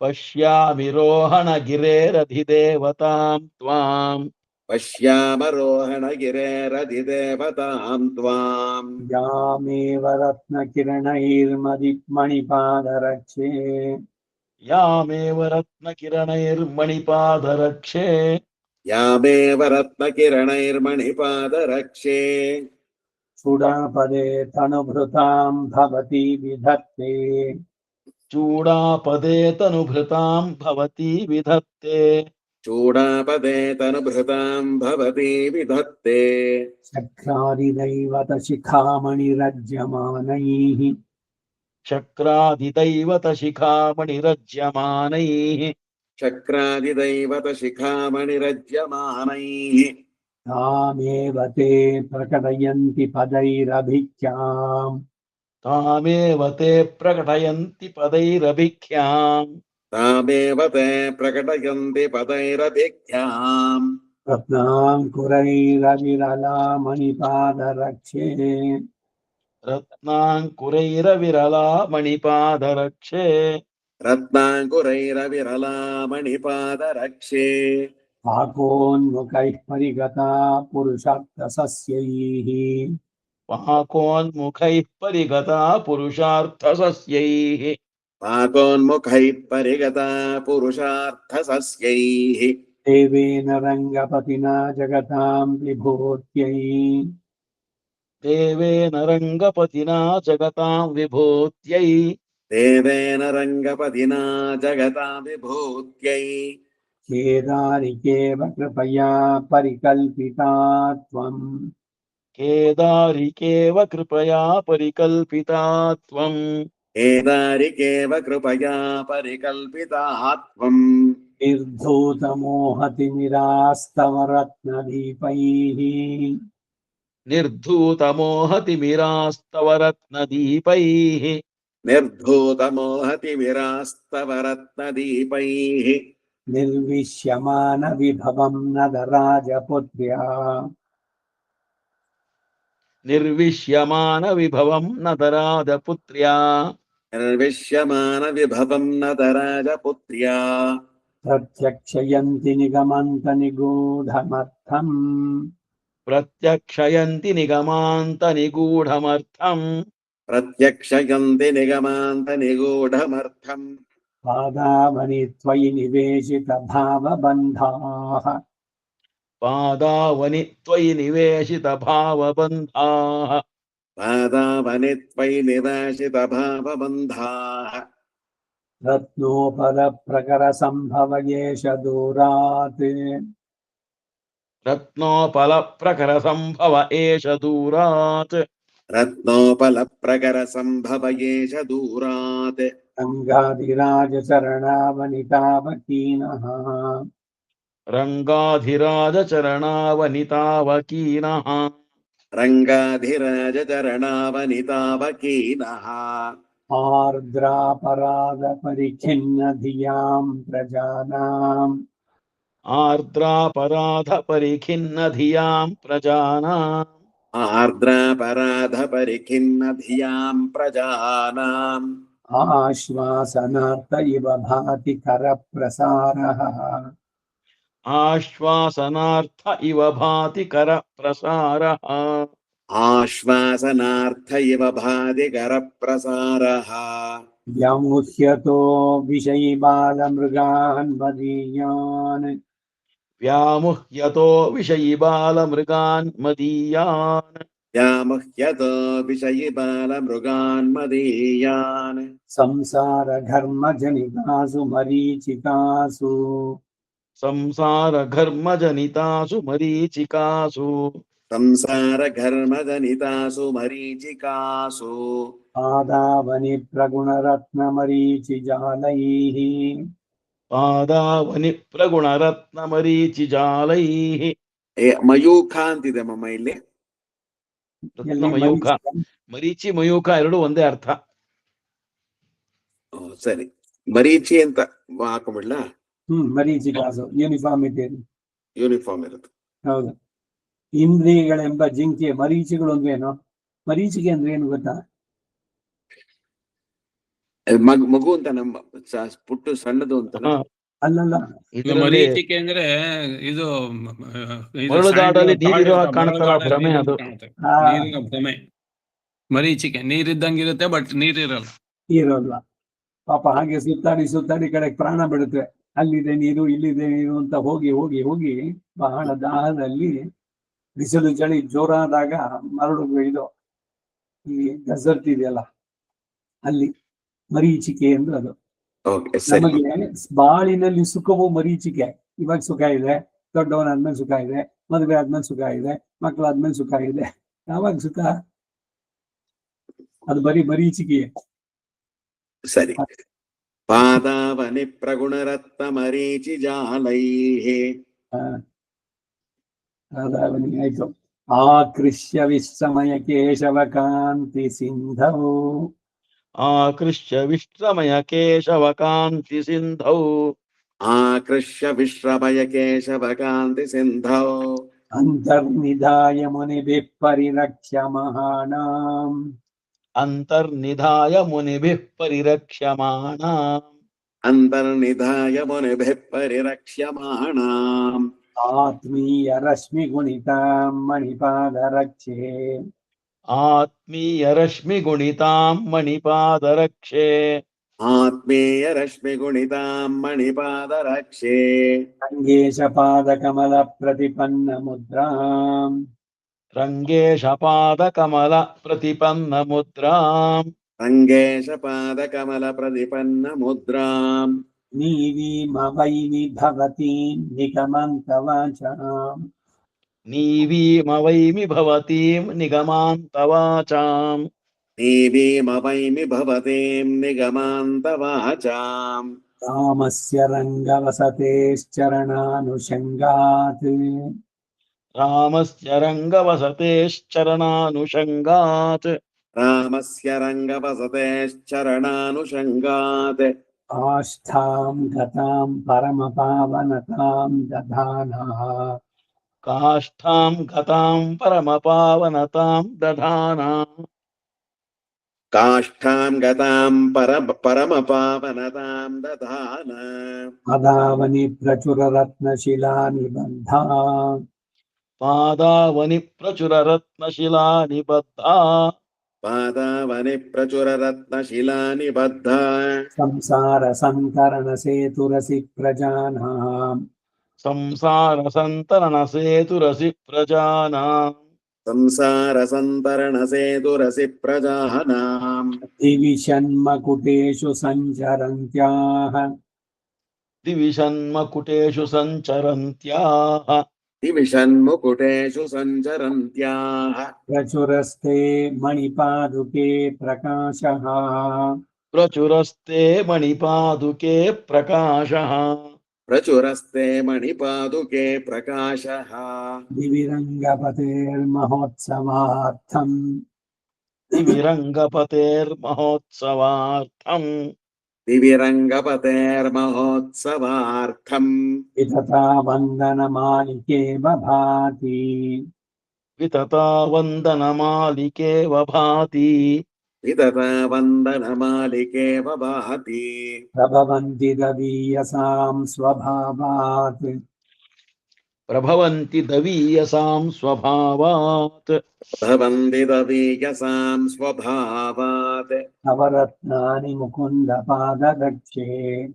पश्यामि रोहणगिरेरधिदेवताम् त्वाम् पश्यामरोहणगिरेरधिदेवतां त्वाम् यामेव रत्नकिरणैर्मणिपादरक्षे यामेव रत्नकिरणैर्मणिपादरक्षे यामेव रत्नकिरणैर्मणिपादरक्षे चूडापदे तनुभृतां भवती विधत्ते चूडापदे तनुभृताम् भवती विधत्ते चूडापदे तनुभृतां भवती विधत्ते चक्रादिदैवतशिखामणिरज्यमानैः चक्रादिदैवतशिखामणिरज्यमानैः चक्रादिदैवतशिखामणिरज्यमानैः तामेव ते प्रकटयन्ति पदैरभिख्याम् तामेव ते प्रकटयन्ति पदैरभिख्याम् तामेव ते प्रकटयन्ति पदैरभिख्याम् रत्नाङ्कुरैरविरलामणिपादरक्षे रत्नाङ्कुरैरविरला मणिपादरक्षे रत्नाङ्कुरैरविरला मणिपादरक्षे पाकोन्मुखैः परिगता पुरुषार्थसस्यैः पाकोन्मुखैः परिगता पुरुषार्थसस्यैः पाकोन्मुखैः परिगता पुरुषार्थसस्यैः देवेन रङ्गपतिना जगतां विभूत्यै देवेन रङ्गपतिना जगताम् विभूत्यै देवेन रङ्गपतिना जगतां विभूत्यै केदारिकेव कृपया परिकल्पिता त्वम् केदारिकेव कृपया परिकल्पिता त्वम् केदारिकेव कृपया परिकल्पिता त्वम् निर्धूतमोहतिमिरास्तव रत्नदीपैः निर्धूतमोहतिमिरास्तव रत्नदीपैः निर्धूतमोहतिमिरास्तव रत्नदीपैः निर्विश्यमानविभवं नदराजपुत्र्या निर्विश्यमानविभवम् नदराजपुत्र्या निर्विश्यमानविभवं नदराजपुत्र्या प्रत्यक्षयन्ति निगमन्तनिगूढमर्थम् प्रत्यक्षयन्ति निगमान्तनिगूढमर्थम् प्रत्यक्षयन्ति निगमान्तनिगूढमर्थम् पादावनि त्वयि निवेशितभावबन्धाः पादावनि त्वयि निवेशितभावबन्धाः पादावनि त्वयि निवेशितभावबन्धाः रत्नोपलप्रकरसम्भव एष दूरात् रत्नोपलप्रकरसम्भव एष दूरात् रत्नोपलप्रकरसम्भव एष दूरात् रङ्गाधिराजचरणावनितावकीनः रङ्गाधिराजचरणावनितावकीनः रङ्गाधिराजचरणावनितावकीनः आर्द्रापराधपरिखिन्नधियां प्रजानाम् आर्द्रापराधपरिखिन्नधियाम् प्रजानाम् आर्द्रापराधपरिखिन्नधियां प्रजानाम् आश्वासनार्थ इव भाति करप्रसारः आश्वासनार्थ इव भाति करप्रसारः आश्वासनार्थ इव भाति करप्रसारः व्यामुह्यतो विषयिबालमृगान् मदीयान् व्यामुह्यतो विषयिबालमृगान् मदीयान् व्यामुह्यतो विषयिबालमृगान् मदीयान् संसारघर्मजनितासु मरीचिकासु संसारघर्मजनितासु मरीचिकासु संसारघर्मजनितासु मरीचिकासु पादावनि प्रगुणरत्नमरीचिजालैः पादावनि प्रगुणरत्नमरीचिजालैः ಮಯೂಖ ಅಂತಿದೆ ಮಮ್ಮ ಇಲ್ಲಿ ರತ್ನಮಯೂಖ ಮರೀಚಿ ಮಯೂಖ ಎರಡು ಒಂದೇ ಅರ್ಥ. ಸರಿ, ಮರೀಚಿ ಅಂತ ಹಾಕೊಂಡ್ಬಿಡ್ಲಾ? ಮರೀಚಿಕಾಸು ಯೂನಿಫಾರ್ಮಿಟಿ. ಯೂನಿಫಾರ್ಮ್ ಇರುತ್ತೆ. ಹೌದು. ಇಂದ್ರಿಯಗಳೆಂಬ ಜಿಂಕೆ ಮರೀಚಿಗಳು ಅಂದ್ರೇನು? ಮರೀಚಿಕೆ ಅಂದ್ರೆ ಏನು ಗೊತ್ತಾ? ಮಗು ಅಂತ ನಮ್ಮ ಪುಟ್ಟು ಸಣ್ಣದು ಅಂತ. ಅಲ್ಲಲ್ಲ, ಇದರಲ್ಲಿ ಮರೀಚಿಕೆ ಅಂದ್ರೆ ಇದು ಮರಳುಗಾಡಲ್ಲಿ ನೀರಿರೋ ಕಾಣ್ತಲ್ಲ ಭ್ರಮೆ ಅದು. ನೀರಿನ ಭ್ರಮೆ ಮರೀಚಿಕೆ. ನೀರಿದ್ದಂಗಿರುತ್ತೆ ಬಟ್ ನೀರಿರಲ್ಲ. ಇರೋಲ್ಲ ಪಾಪ. ಹಾಗೆ ಸುತ್ತಾಡಿ ಸುತ್ತಾಡಿ ಕಡೆಗೆ ಪ್ರಾಣ ಬಿಡುತ್ತೆ. ಅಲ್ಲಿದೆ ನೀರು ಇಲ್ಲಿದೆ ನೀರು ಅಂತ ಹೋಗಿ ಹೋಗಿ ಹೋಗಿ ಬಹಳ ದಾಹದಲ್ಲಿ ಬಿಸಿಲು ಚಳಿ ಜೋರಾದಾಗ ಮರಳು ಇದು ಈ ಡೆಸರ್ಟ್ ಇದೆಯಲ್ಲ ಅಲ್ಲಿ ಮರೀಚಿಕೆ ಎಂದು ಅದು. ನಮಗೆ ಬಾಳಿನಲ್ಲಿ ಸುಖವು ಮರೀಚಿಕೆ. ಇವಾಗ ಸುಖ ಇದೆ, ದೊಡ್ಡವನಾದ್ಮೇಲೆ ಸುಖ ಇದೆ, ಮದುವೆ ಆದ್ಮೇಲೆ ಸುಖ ಇದೆ, ಮಕ್ಕಳಾದ್ಮೇಲೆ ಸುಖ ಇದೆ. ಯಾವಾಗ ಸುಖ? ಅದು ಬರೀ ಮರೀಚಿಕೆ. ಸರಿ. ಪಾದಾವನಿ ಪ್ರಗುಣರತ್ನ ಮರೀಚಿ ಜಾಲೈಹೇ. ಪಾದಾವನಿ ಆಯ್ತು. ಆಕೃಷ್ಯ ವಿಶ್ರಮಯ ಕೇಶವ ಕಾಂತಿ ಸಿಂಧೌ. ಆಕೃಷ್ಯ ವಿಶ್ರಮಯ ಕೇಶವ ಕಾಂತಿ ಸಿಂಧೌ. ಆಕೃಷ್ಯ ವಿಶ್ರಮಯ ಕೇಶವ ಕಾಂತಿ ಸಿಂಧೌ. ಅಂತರ್ನಿಧಾಯ ಮುನಿಭಿಃ ಪರಿರಕ್ಷ್ಯಮಾಣಾಂ. ಅಂತರ್ನಿಧಾಯ ಮುನಿಭಿಃ ಪರಿರಕ್ಷ್ಯಮಾಣಾಂ. ಅಂತರ್ನಿಧಾಯ ಮುನಿಭಿಃ ಪರಿರಕ್ಷ್ಯಮಾಣಾಂ. ಆತ್ಮೀಯ ರಶ್ಮಿ ಗುಣಿತಾಂ ಮಣಿಪಾದರಕ್ಷೆ. ಆತ್ಮೀಯ ರಶ್ಮಿ ಗುಣಿತಾಂ ಮಣಿಪಾದರಕ್ಷೆ. ಆತ್ಮೀಯ ರಶ್ಮಿ ಗುಣಿತಾಂ ಮಣಿಪಾದರಕ್ಷೆ. ರಂಗೇಶ ಪಾದ ಕಮಲ ಪ್ರತಿಪನ್ನ ಮುದ್ರಾಂ. ರಂಗೇಶ ಪಾದ ಕಮಲ ಪ್ರತಿಪನ್ನ ಮುದ್ರಾಂ. ರಂಗೇಶ ಪಾದ ಕಮಲ ಪ್ರತಿಪನ್ನ ಮುದ್ರಾಂ. ನೀವೀಮವೈಮಿ ಭವತೀಂ ನಿಗಮಂತವಾಚಾಂ. ನೀವೀಮವೈಮಿ ಭವತೀಂ ನಿಗಮಾಂತವಾಚಾಂ. ನೀವೀಮವೈಮಿ ಭವತೀಂ ನಿಗಮಾಂತವಾಚಾಂ. ರಾಮಸ್ಯ ರಂಗವಸತೇಶ್ಚರಣಾನುಷಂಗಾತ್. ರಾಮಸ್ಯ ರಂಗವಸತೇಶ್ಚರಣಾನುಷಂಗಾತ್. ರಾಮಸ್ಯ ರಂಗವಸತೇಶ್ಚರಣಾನುಷಂಗಾತ್. ಕಾಷ್ಠಾಂ ಗತಾಂ ಪರಮಪಾವನತಾಂ ದಧಾನಃ. ಕಾಷ್ಠಾಂ ಗತಾಂ ಪರಮಪಾವನತಾಂ ದಧಾನ. ಕಾಷ್ಠಾಂ ಗತಾಂ ಪರಮಪಾವನತಾಂ ದಧಾನ. ಪದಾವನಿ ಪ್ರಚುರ ರತ್ನಶಿಲಾ ನಿಬದ್ಧ. ಪಾದಾವನಿ ಪ್ರಚುರ ರತ್ನಶಿಲಾ ನಿಬದ್ಧ. ಪಾದಾವನಿ ಪ್ರಚುರ ರತ್ನಶಿಲಾ ನಿಬದ್ಧ. ಸಂಸಾರ ಸಂತರಣ ಸೇತುರಸಿ ಪ್ರಜಾನಾಂ. ಸಂಸಾರ ಸಂತರಣ ಸೇತುರಸಿ ಪ್ರಜಾನಾಂ. ಸಂಸಾರ ಸಂತರಣ ಸೇತುರಸಿ ಪ್ರಜಾನಾಂ. ದಿವಿಷನ್ಮಕುಟೇಷು ಸಂಚರಂತ್ಯಾಃ. ದಿವಿಷನ್ಮಕುಟೇಷು ಸಂಚರಂತ್ಯಾಃ. ದಿವಿಷನ್ಮುಕುಟೇಷು ಸಂಚರಂತ್ಯಾಃ. ಪ್ರಚುರಸ್ತೆ ಮಣಿಪಾದುಕೆ ಪ್ರಕಾಶಃ. ಪ್ರಚುರಸ್ತೆ ಮಣಿಪಾದುಕೆ ಪ್ರಕಾಶಃ. ಪ್ರಚುರಸ್ತೆ ಮಣಿಪಾದುಕೆ ಪ್ರಕಾಶಃ. ದಿವಿರಂಗಪತೇರ್ಮಹೋತ್ಸವಾರ್ಥಂ. ದಿವಿರಂಗಪತೇರ್ಮಹೋತ್ಸವಾರ್ಥಂ. ದಿವಿರಂಗಪತೇರ್ಮಹೋತ್ಸವಾರ್ಥಂ. ವಿತತಾ ವಂದನಮಾಲಿಕೆ ಬಭಾತಿ. ವಿತತಾ ವಂದನಮಾಲಿಕೇವ ಭಾತಿ. ವಿತತಾ ವಂದನಮಾಲಿಕೇವ ಭಾತಿ. ಪ್ರಭವಂತಿ ದವೀಯಸಾಂ ಸ್ವಭಾವಾತ್. ಪ್ರಭವಂತಿ ದವೀಯಸಾಂ ಸ್ವಭಾವಾತ್. ಭವಂತಿ ದವೀಯಸಾಂ ಸ್ವಭಾವಾತ್. ನವರತ್ನಾನಿ ಮುಕುಂದ ಪಾದರಕ್ಷೆ.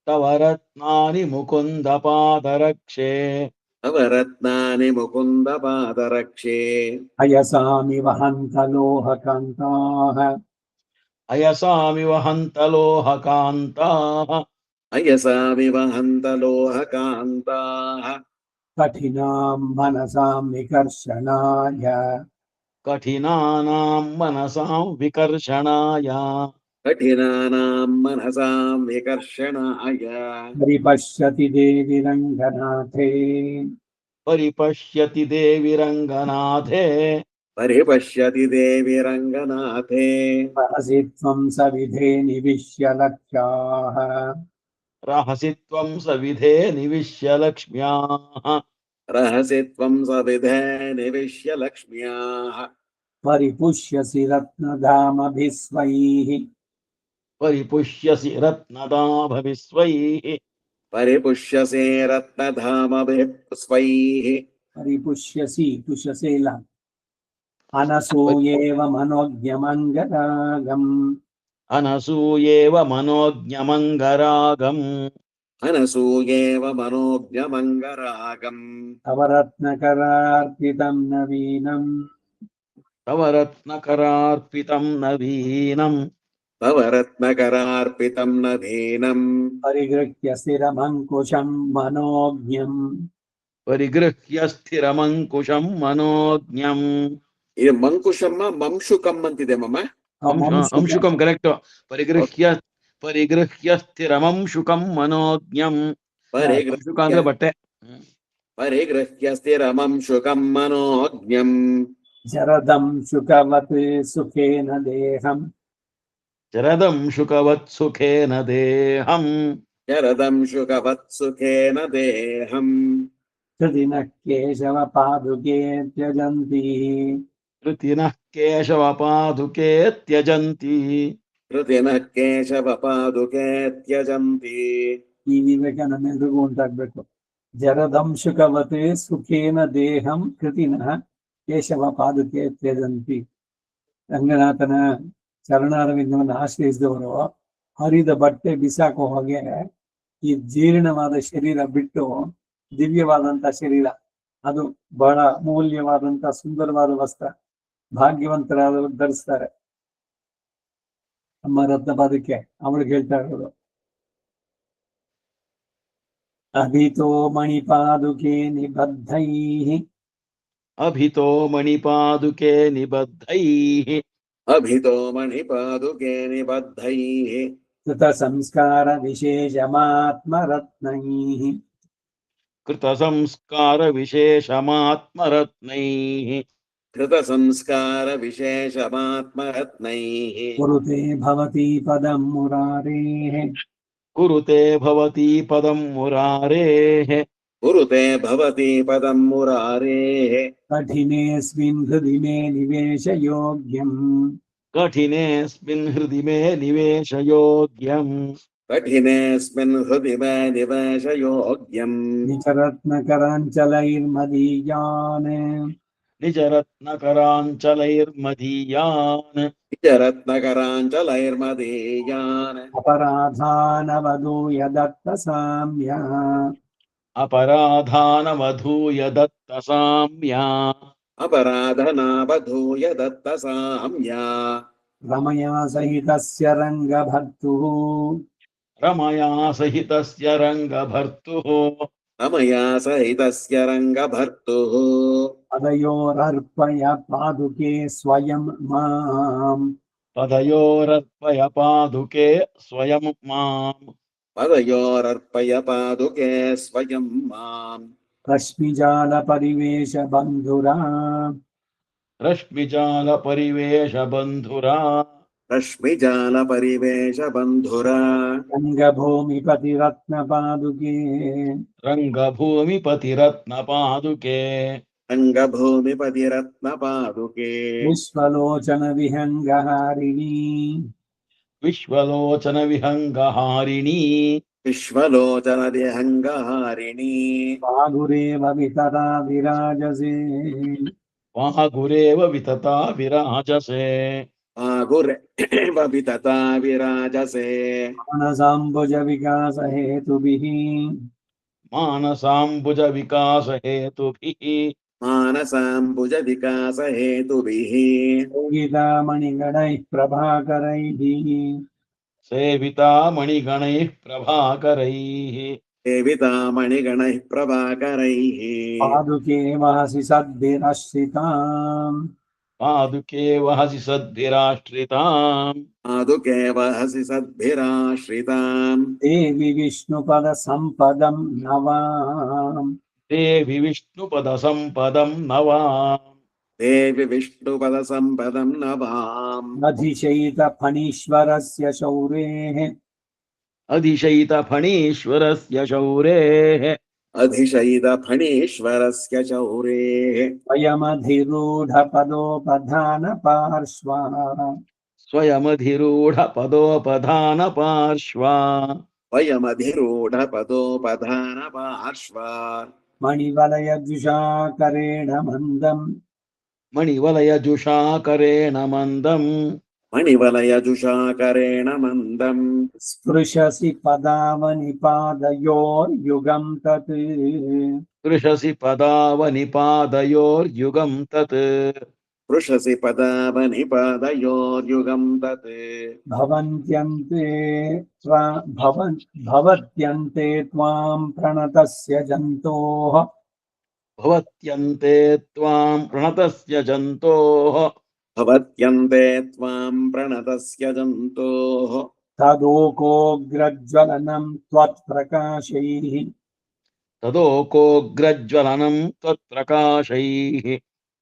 ತವ ರತ್ನಾನಿ ಮುಕುಂದ ಪಾದರಕ್ಷೆ. ನವರತ್ನಾನಿ ಮುಕುಂದ ಪಾದರಕ್ಷೆ. ಅಯಸಾಮಿ ವಹಂತ ಲೋಹಕಾಂತಾಃ. ಅಯಸಾಮಿವ ಹಂತಲೋಹಕಾಂತಾಃ. ಅಯಸಾಮಿವ ಹಂತಲೋಹಕಾಂತಾಃ. ಕಠಿನಾಂ ಮನಸಾಂ ವಿಕರ್ಷಣಾಯ. ಕಠಿನಾನಾಂ ಮನಸಾಂ ವಿಕರ್ಷಣಾಯ. ಕಠಿನಾನಾಂ ಮನಸಾಂ ವಿಕರ್ಷಣಾಯ. ಪರಿಪಶ್ಯತಿ ದೇವಿ ರಂಗನಾಥೇ. ಪರಿಪಶ್ಯತಿ ದೇವಿ ರಂಗನಾಥೇ. ಪರಿಪಶ್ಯತಿ ದೇವಿ ರಂಗನಾಥೇ. ಮನಸಿ ತ್ವಂ ಸವಿಧೇ ನಿವಿಶ್ಯ ಲಕ್ಷ್ಯಾಃ. रहसि त्वं सविधे निविश्य लक्ष्म्याः रहसि त्वं सविधे निविश्य लक्ष्म्याः परिपुष्यसि रत्नधामभिस्वैः परिपुष्यसि रत्नदाभविस्वैः परिपुष्यसे रत्नधामभिः स्वैः परिपुष्यसि पुष्यसेल अनसूयेव मनोज्ञमङ्गरागम् अनसूयेव मनोज्ञमङ्गरागम् अनसूयेव मनोज्ञमङ्गरागम् तव रत्नकरार्पितं नवीनम् तव रत्नकरार्पितं नवीनम् तव रत्नकरार्पितं नवीनम् परिगृह्य स्थिरमङ्कुशं मनोज्ञम् परिगृह्य स्थिरमङ्कुशं मनोज्ञम् ಇದು ಮಂಕುಶಮ್ಮ ಮಂಶುಕಮ್ ಅಂತಿದೆ ಮಮ್ಮ अंशुकं करेक्ट परिगृह्य स्थिरमंशुकं मनोज्ञम् अंशुक ಅಂದ್ರೆ ಬಟ್ಟೆ परिगृह्य स्थिरमं शुकं मनोज्ञम् जरदं शुकवत् सुखेन देहम् जरदं शुकवत् सुखेन देहम् शरदं शुकवत्सुखेन देहम् हृदिनः केशव पादुके त्यजन्ति कृतिनः केशवपादुके त्यजन्ति कृतिनः केशवपादुके त्यजन्ति ಈ ವಿವೇಕಾನಂದ ಎಲ್ರಿಗೂ ಉಂಟಾಗ್ಬೇಕು. ಜರದಂ ಶುಕವತ್ ಸುಖೇನ ದೇಹಂ ಕೃತಿನಃ ಕೇಶವ ಪಾದುಕೆ ತ್ಯಜಂತಿ. ರಂಗನಾಥನ ಚರಣಾರವಿಂದವನ್ನು ಆಶ್ರಯಿಸಿದವರು ಹರಿದ ಬಟ್ಟೆ ಬಿಸಾಕೋ ಹಾಗೆ ಈ ಜೀರ್ಣವಾದ ಶರೀರ ಬಿಟ್ಟು ದಿವ್ಯವಾದಂತ ಶರೀರ, ಅದು ಬಹಳ ಅಮೂಲ್ಯವಾದಂತ ಸುಂದರವಾದ ವಸ್ತ್ರ ಭಾಗ್ಯವಂತರಾದವರು ಧರಿಸ್ತಾರೆ. ನಮ್ಮ ರತ್ನ ಪಾದಕ್ಕೆ ಅವಳಿಗೆ ಹೇಳ್ತಾ ಇರೋದು, ಅಭಿತೋ ಮಣಿಪಾದುಕೆ ನಿಬದ್ಧೈಃ अभितो मणिपादुके निबद्धैः अभितो मणिपादुके निबद्धैः कृत संस्कार विशेषमात्मरत्नैः कृतसंस्कार विशेषमात्मरत्नैः कृतसंस्कार विशेषमात्मरत्नैः कुरुते भवती पदं मुरारेः कुरुते भवती पदं मुरारेः कुरुते भवती पदं मुरारेः कठिनेऽस्मिन् हृदि मे निवेशयोग्यम् कठिनेऽस्मिन् हृदि मे निवेशयोग्यम् कठिनेऽस्मिन् हृदि मे निवेशयोग्यम् निचरत्नकराञ्चलैर्मदीयान् निजरत्नकराञ्चलैर्मदीयान् निजरत्नकराञ्चलैर्मदीयान् अपराधानवधूय दत्तसाम्य अपराधानवधूय दत्तसाम्या अपराधनावधूय दत्तसाम्या रमया सहितस्य रङ्गभर्तुः रमया सहितस्य रङ्गभर्तुः रमया सहितस्य रङ्गभर्तुः पदयोरर्पय पादुके स्वयं माम् पदयोरर्पय पादुके स्वयं माम् पदयोरर्पय पादुके स्वयं माम् रश्मिजालपरिवेशबन्धुरा रश्मिजालपरिवेशबन्धुरा रश्मिजालपरिवेशबन्धुरा रङ्गभूमिपतिरत्नपादुके रङ्गभूमिपतिरत्नपादुके रङ्गभूमिपतिरत्नपादुके विश्वलोचनविहङ्गहारिणी विश्वलोचनविहङ्गहारिणी विश्वलोचनविहङ्गहारिणी पागुरेव वितरा विराजसे वागुरेव वितता विराजसे आगुरेव वितता विराजसे मानसाम्बुजविकासहेतुभिः मानसाम्बुजविकासहेतुभिः मानसाम्बुजविकासहेतुभिः योगितामणिगणैः प्रभाकरैः सेविता मणिगणैः प्रभाकरैः सेविता मणिगणैः प्रभाकरैः पादुके वहसि सद्भिरश्रिताम् पादुके वहसि सद्भिराश्रिताम् पादुके वहसि सद्भिराश्रिताम् देवि विष्णुपदसम्पदं नवाम् देवि विष्णुपदसम्पदं नवाम् देवि विष्णुपदसम्पदं नवाम् अधिशयितफणीश्वरस्य शौरेः अधिशयित फणीश्वरस्य शौरेः अधिशयित फणीश्वरस्य चौरेः स्वयमधिरूढपदोपधान पार्श्वा स्वयमधिरूढ पदोपधान पार्श्वा वयमधिरूढ पदोपधान पार्श्वा मणिवलयजुषाकरेण मन्दम् मणिवलयजुषाकरेण मन्दम् मणिवलयजुषाकरेण मन्दम् स्पृशसि पदावनिपादयोर्युगं तत् स्पृशसि पदावनिपादयोर्युगं तत् पृशसि पदावनिपादयोर्युगं तत् भवत्यन्ते त्वां प्रणतस्य जन्तोः भवत्यन्ते त्वां प्रणतस्य जन्तोः भवत्यन्ते त्वां प्रणतस्य जन्तोः तदोकोग्रज्वलनं त्वत्प्रकाशैः तदोकोग्रज्वलनं त्वत्प्रकाशैः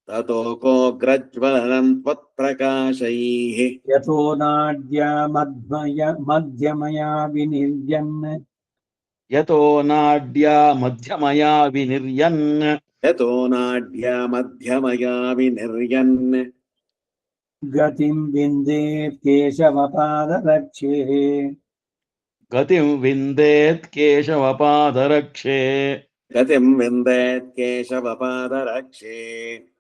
ततोकोग्रज्वलनं त्वत्प्रकाशैः यतो मध्यमया विनिर्यन् यतो नाड्या मध्यमया विनिर्यन् यतो नाड्या मध्यमया विनिर्यन् गतिं विन्देत् केशवपादरक्षे गतिं विन्देत् केशवपादरक्षे गतिं विन्देत् केशवपादरक्षे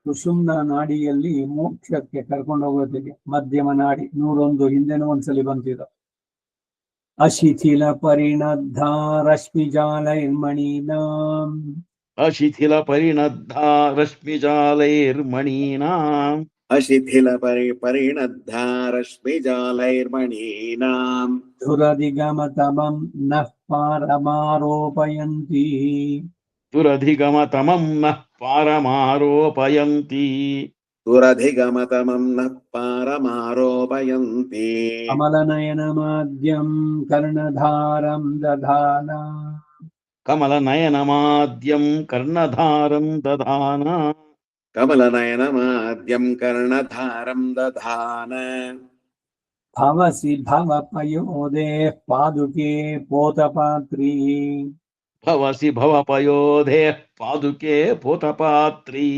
ಸುಷುಮ್ನ ನಾಡಿಯಲ್ಲಿ ಮೋಕ್ಷಕ್ಕೆ ಕರ್ಕೊಂಡು ಹೋಗೋದಿಗೆ ಮಧ್ಯಮ ನಾಡಿ 101 ಹಿಂದೆನೂ ಒಂದ್ಸಲಿ ಬಂತಿದ್ದು ಅಶಿಥಿಲ ಪರಿಣದ್ಧ ರಶ್ಮಿಜಾಲೈರ್ಮಣೀನಾಂ अशिथिल परिणद्धा रश्मिजालैर्मणीनाम् अशिथिल परिणद्धा रश्मिजालैर्मणीनाम् ಧುರಧಿಗಮತಮಂ ನಃ ಪಾರಮಾರೋಪಯಂತಿ दुरधिगमतमं नः पारमारोपयन्ति दुरधिगमतमं नः पारमारोपयन्ति ಕಮಲನಯನಮಾದ್ಯಂ ಕರ್ಣಧಾರಂ ದಧಾನಾ कमलनयनमाद्यं कर्णधारं दधान कमलनयनमाद्यं कर्णधारं दधान भवसि भवपयोदेः पादुके पोतपात्री भवसि भवपयोधेः पादुके पोतपात्री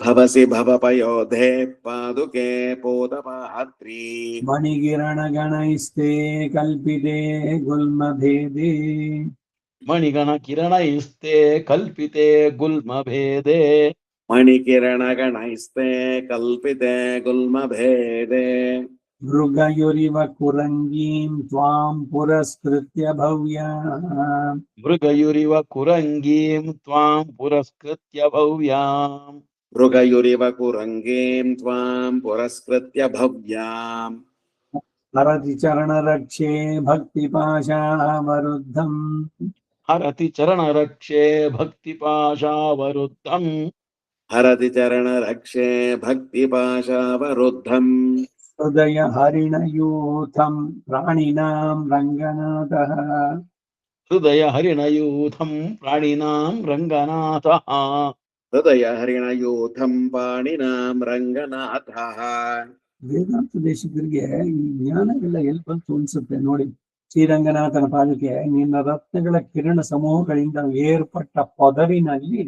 भवसि भवपयोधे पादुके पोतपात्री मणिगिरणगणैस्ते कल्पिते गुल्मभेदे मणिगणकिरणैस्ते कल्पिते गुल्मभेदे मणिकिरणगणैस्ते कल्पिते गुल्मभेदे मृगयुरिव कुरङ्गीं त्वां पुरस्कृत्य भव्या मृगयुरिव कुरङ्गीं त्वां पुरस्कृत्य भव्याम् मृगयुरिव कुरङ्गीं त्वां पुरस्कृत्य भव्याम् हरति चरणरक्षे भक्तिपाशावरुद्धम् हरति चरणरक्षे भक्तिपाशावरुद्धम् हरति चरणरक्षे भक्तिपाशावरुद्धम् हृदय हरिणयूथं प्राणिनां रङ्गनाथः हृदय हरिणयूथं प्राणिनां रङ्गनाथः हृदय हरिणयूथं पाणिनां रङ्गनाथः ವೇದಾಂತ ದೇಶಿಕರಿಗೆ ಈ ಜ್ಞಾನ ಎಲ್ಲ ಎಲ್ಲಿ ಬಂತು ಅನ್ಸುತ್ತೆ ನೋಡಿ. ಶ್ರೀರಂಗನಾಥನ ಪಾದಕ್ಕೆ ನಿನ್ನ ರತ್ನಗಳ ಕಿರಣ ಸಮೂಹಗಳಿಂದ ಏರ್ಪಟ್ಟ ಪೊದರಿನಲ್ಲಿ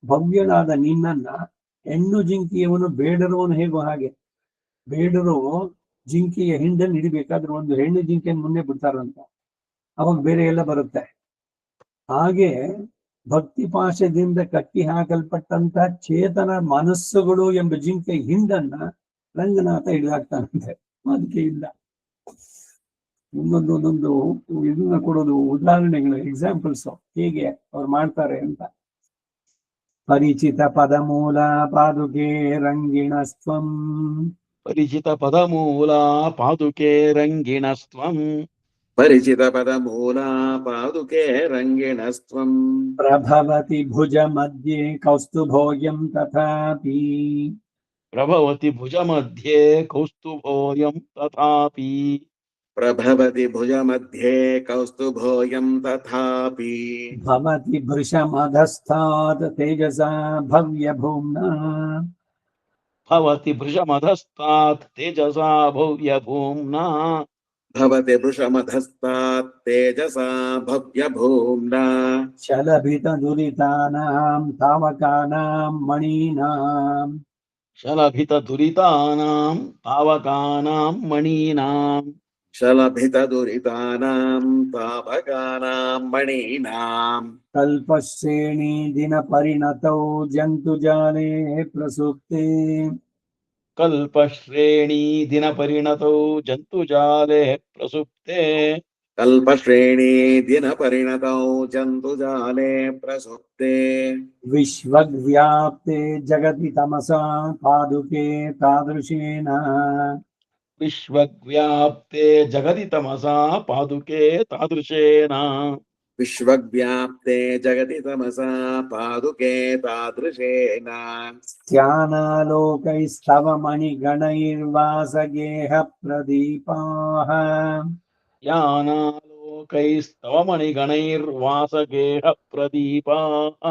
ಭವ್ಯನಾದ ನಿನ್ನನ್ನ ಹೆಣ್ಣು ಜಿಂಕಿಯವನು ಬೇಡರುವನು ಹೇಗೋ ಹಾಗೆ ಬೇಡರು ಜಿಂಕೆಯ ಹಿಂಡನ್ನು ಹಿಡಿಬೇಕಾದ್ರೆ ಒಂದು ಹೆಣ್ಣು ಜಿಂಕೆಯನ್ನು ಮುಂದೆ ಬಿಡ್ತಾರಂತ, ಅವಾಗ ಬೇರೆ ಎಲ್ಲ ಬರುತ್ತೆ. ಹಾಗೆ ಭಕ್ತಿ ಪಾಶದಿಂದ ಕಟ್ಟಿ ಹಾಕಲ್ಪಟ್ಟಂತ ಚೇತನ ಮನಸ್ಸುಗಳು ಎಂಬ ಜಿಂಕೆ ಹಿಂಡನ್ನ ರಂಗನಾಥ ಹಿಡಿದಾಕ್ತಾನಂತೆ. ಅದಕ್ಕೆ ಇಲ್ಲ ಒಂದೊಂದು ಇದನ್ನ ಕೊಡೋದು ಉದಾಹರಣೆಗಳು, ಎಕ್ಸಾಂಪಲ್ಸ್ ಹೇಗೆ ಅವ್ರು ಮಾಡ್ತಾರೆ ಅಂತ. ಪರಿಚಿತ ಪದಮೂಲ ಪಾದುಕೆ ರಂಗಿಣಸ್ತ್ವಂ ಪರಿಚಿತ ಪದಮೂಲ ಪಾದುಕೆ ರಂಗಿಣಸ್ತ್ವಂ परिचित पदमूला पादुके रङ्गिणस्त्वं ಪ್ರಭವತಿ ಭುಜ ಮಧ್ಯೆ ಕೌಸ್ತುಭೋಯಂ ತಥಾಪಿ प्रभवति भुजमध्ये कौस्तुभोऽयं तथापि प्रभवति भुजमध्ये कौस्तुभोऽयं तथापि ಭವತಿ ಭೃಶಮಧಸ್ಥಾತ್ ತೇಜಸಾ ಭವ್ಯಭೂಮ್ನಾ भवति भृशमधस्तात् तेजसा भव्यभूम्ना भवति वृषमधस्तात् तेजसा भव्यभूम्ना शलभित दुरितानां तावकानां मणीनां शलभित दुरितानां तावकानां मणीनां शलभितदुरितानां तावकानां मणीनां कल्पश्रेणी दिन परिणतौ जन्तुजाले प्रसुप्ते कल्पश्रेणी दिनपरिणतौ जन्तुजाले प्रसुप्ते कल्पश्रेणी दिनपरिणतौ जन्तुजाले प्रसुप्ते विश्वव्याप्ते जगति तमसा पादुके तादृशेन विश्वव्याप्ते जगति तमसा पादुके तादृशेन विश्वव्याप्ते जगति तमसा पादुके तादृशेन ध्यानालोकैस्तव मणिगणैर्वासगेह प्रदीपाः यानालोकैस्तव मणिगणैर्वासगेह प्रदीपाः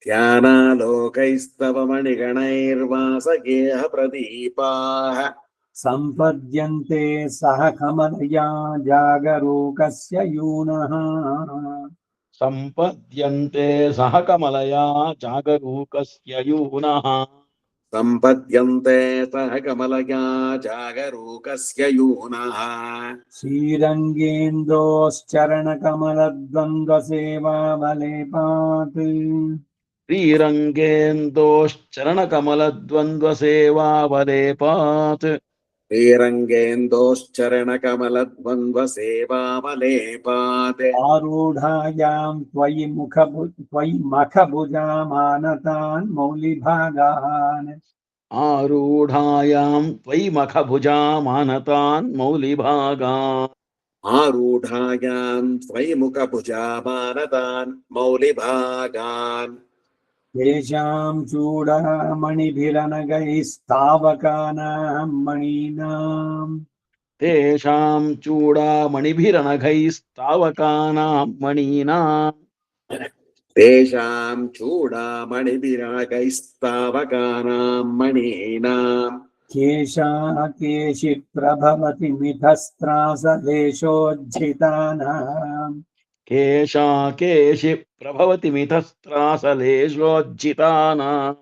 ध्यानालोकैस्तव मणिगणैर्वासगेह प्रदीपाः सम्पद्यन्ते सह कमलया जागरूकस्य यूनः सम्पद्यन्ते सह कमलया जागरूकस्य यूनः सम्पद्यन्ते सह कमलया जागरूकस्य यूनः श्रीरङ्गेन्दोश्चरणकमलद्वन्द्वसेवामलेपात् श्रीरङ्गेन्दोश्चरणकमलद्वन्द्वसेवावलेपात् श्रीरङ्गेन्दोश्चरणकमलद्वन्द्वसेवामलेपात् आरूढायां त्वयि मखभुजामानतान् मौलिभागान् आरूढायां त्वयि मखभुजामानतान् मौलिभागान् आरूढायां त्वयिमुखभुजामानतान् मौलिभागान् येषां चूडामणिभिरनगैस्तावकानां मणीनां तेषां चूडामणिभिरनघैस्तावकानां मणीनां तेषां चूडामणिभिरनगैस्तावकानां मणीनां केशि प्रभवति मिथस्त्रासदेशोज्झितानां केशि प्रभवति मिथस्त्रासलेशोज्झितानां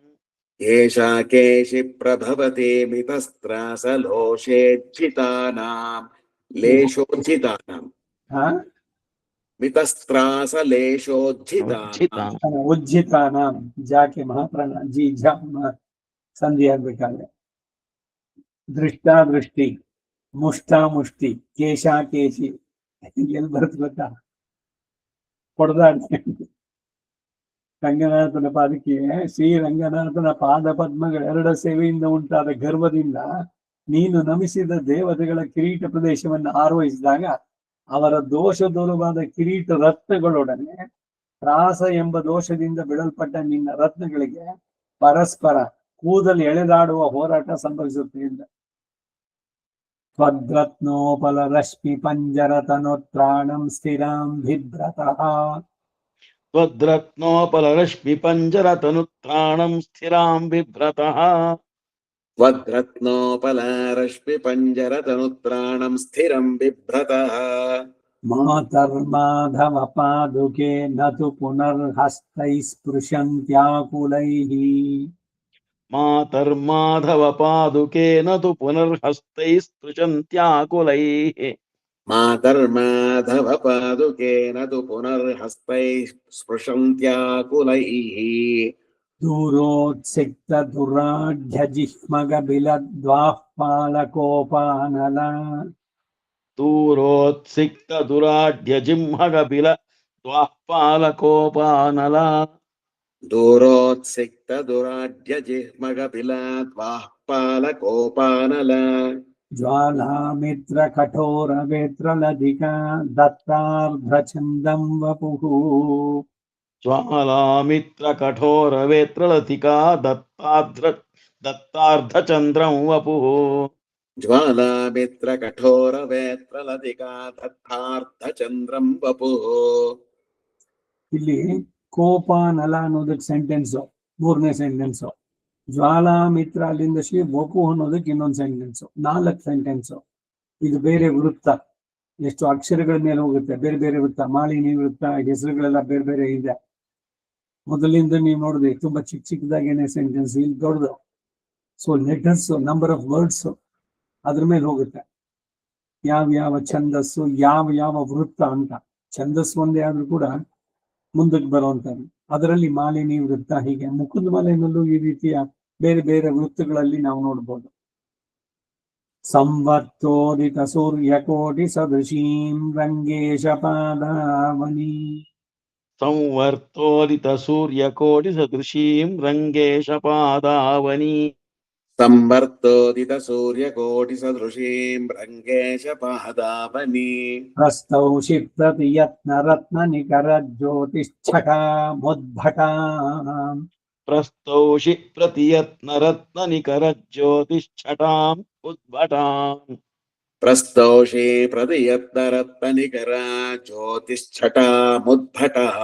एषा केशि प्रभवति मितस्त्रासलोषेज्झितानां लेशोज्झितानां हाँ? मितस्त्रासलेशोज्झितानां उज्झितानां जाके महाप्राण जी जाम संधि ಆಗ್ಬೇಕಾದ್ರೆ ದೃಷ್ಟಾ ದೃಷ್ಟಿ ಮುಷ್ಟಾ ಮುಷ್ಟಿ ಕೇಶಾ ಕೇಶಿ ಎಲ್ಲಿ ಬರುತ್ತೆ ಗೊತ್ತಾ ಹೊಡೆದಾಡ್ತೀನಿ ರಂಗನಾಥನ ಪಾದಕ್ಕೆ ಶ್ರೀ ರಂಗನಾಥನ ಪಾದ ಪದ್ಮಗಳೆರಡ ಸೇವೆಯಿಂದ ಉಂಟಾದ ಗರ್ವದಿಂದ ನೀನು ನಮಿಸಿದ ದೇವತೆಗಳ ಕಿರೀಟ ಪ್ರದೇಶವನ್ನು ಆರೋಹಿಸಿದಾಗ ಅವರ ದೋಷ ದೂರವಾದ ಕಿರೀಟ ರತ್ನಗಳೊಡನೆ ತ್ರಾಸ ಎಂಬ ದೋಷದಿಂದ ಬಿಡಲ್ಪಟ್ಟ ನಿನ್ನ ರತ್ನಗಳಿಗೆ ಪರಸ್ಪರ ಕೂದಲು ಎಳೆದಾಡುವ ಹೋರಾಟ ಸಂಭವಿಸುತ್ತಿಲ್ಲ. ತ್ವದ್ರತ್ನೋಪಲ ರಶ್ಮಿ ಪಂಜರತನೋತ್ರಾಣಂ ಸ್ಥಿರಾಂ ಬಿಭ್ರತಃ त्वद्रत्नोपलरश्मि पञ्जरतनुत्राणं स्थिरां बिभ्रतः त्वद्रत्नोपलारश्मिपञ्जरतनुत्राणं स्थिरं बिभ्रतः मातर्माधव पादुके न तु पुनर्हस्तैः स्पृशन्त्याकुलैः मातर्माधवपादुके न तु पुनर्हस्तैः स्पृशन्त्याकुलैः मातर्माधवपादुकेन तु पुनर्हस्तैः स्पृशन्त्याकुलैः दूरोत्सिक्त दुराढ्यजिह्मगबिलद्वाःपालकोपानल दूरोत्सिक्तदुराढ्यजिह्मगबिल द्वाःपालकोपानल दूरोत्सिक्तदुराढ्यजिह्मगबिलद्वाःपालकोपानल ज्वालामित्रकठोरवेत्रलधिका दत्तार्धचन्दं वपुः ज्वालामित्रकठोरवेत्रलतिका दत्तार्धचन्द्रं वपुः ज्वालामित्रकठोरवेत्रलतिका दत्तार्धचन्द्रं वपुः ಇಲ್ಲಿ ಕೋಪಾನಲ ಅನ್ನೋದಕ್ಕೆ ಸೆಂಟೆನ್ಸ್ ಮೂರನೇ ಸೆಂಟೆನ್ಸ್, ಜ್ವಾಲಾಮಿತ್ರ ಅಲ್ಲಿಂದ ಶ್ರೀ ವಪು ಅನ್ನೋದಕ್ಕೆ ಇನ್ನೊಂದು ಸೆಂಟೆನ್ಸ್, 4 ಸೆಂಟೆನ್ಸ್. ಇದು ಬೇರೆ ವೃತ್ತ, ಎಷ್ಟು ಅಕ್ಷರಗಳ ಮೇಲೆ ಹೋಗುತ್ತೆ, ಬೇರೆ ಬೇರೆ ವೃತ್ತ, ಮಾಲಿನಿ ವೃತ್ತ, ಹೆಸರುಗಳೆಲ್ಲ ಬೇರೆ ಬೇರೆ ಇದೆ. ಮೊದಲಿಂದ ನೀವು ನೋಡಿದ್ರಿ ತುಂಬಾ ಚಿಕ್ಕದಾಗೇನೆ ಸೆಂಟೆನ್ಸ್, ಇಲ್ಲಿ ದೊಡ್ಡದು. So letters, number of words ಅದ್ರ ಮೇಲೆ ಹೋಗುತ್ತೆ. ಯಾವ ಛಂದಸ್ಸು, ಯಾವ ವೃತ್ತ ಅಂತ. ಛಂದಸ್ಸು ಒಂದೇ ಆದ್ರೂ ಕೂಡ ಮುಂದಕ್ಕೆ ಬರುವಂತದ್ದು. ಅದರಲ್ಲಿ ಮಾಲಿನಿ ವೃತ್ತ, ಹೀಗೆ ಮುಕುಂದ ಮಾಲೆಯಲ್ಲೂ ಈ ರೀತಿಯ ಬೇರೆ ಬೇರೆ ವೃತ್ತಗಳಲ್ಲಿ ನಾವು ನೋಡ್ಬೋದು. ಸಂವರ್ತೋದಿತ ಸೂರ್ಯಕೋಟಿ ಸದೃಶೀಂ ರಂಗೇಶ ಪಾದಾವನಿ. ಸಂವರ್ತೋದಿತ ಸೂರ್ಯಕೋಟಿ ಸದೃಶೀಂ ರಂಗೇಶ ಪಾದಾವನಿ. ಸಂವರ್ತೋದಿತ ಸೂರ್ಯಕೋಟಿ ಸದೃಶೀಂ ರಂಗೇಶ ಪಾದಾವನಿ. ಪ್ರಸ್ತೌಷಿ ಪ್ರತಿಯತ್ನ ರತ್ನ ನಿಕರ ಜ್ಯೋತಿಷ್ಠಕಾ ಮುದ್ಭಟಾ. ಪ್ರಸ್ತೌಷಿ ಪ್ರತಿಯತ್ನ ರತ್ನ ನಿಕರ ಜ್ಯೋತಿಷ್ಠಟಾಂ ಉದ್ಭಟಾಂ. ಪ್ರಸ್ತೌಷೇ ಪ್ರತಿಯತ್ನ ರತ್ನನಿಕರ ಜ್ಯೋತಿಷ್ಠಟಾಮುದ್ಭಟಃ.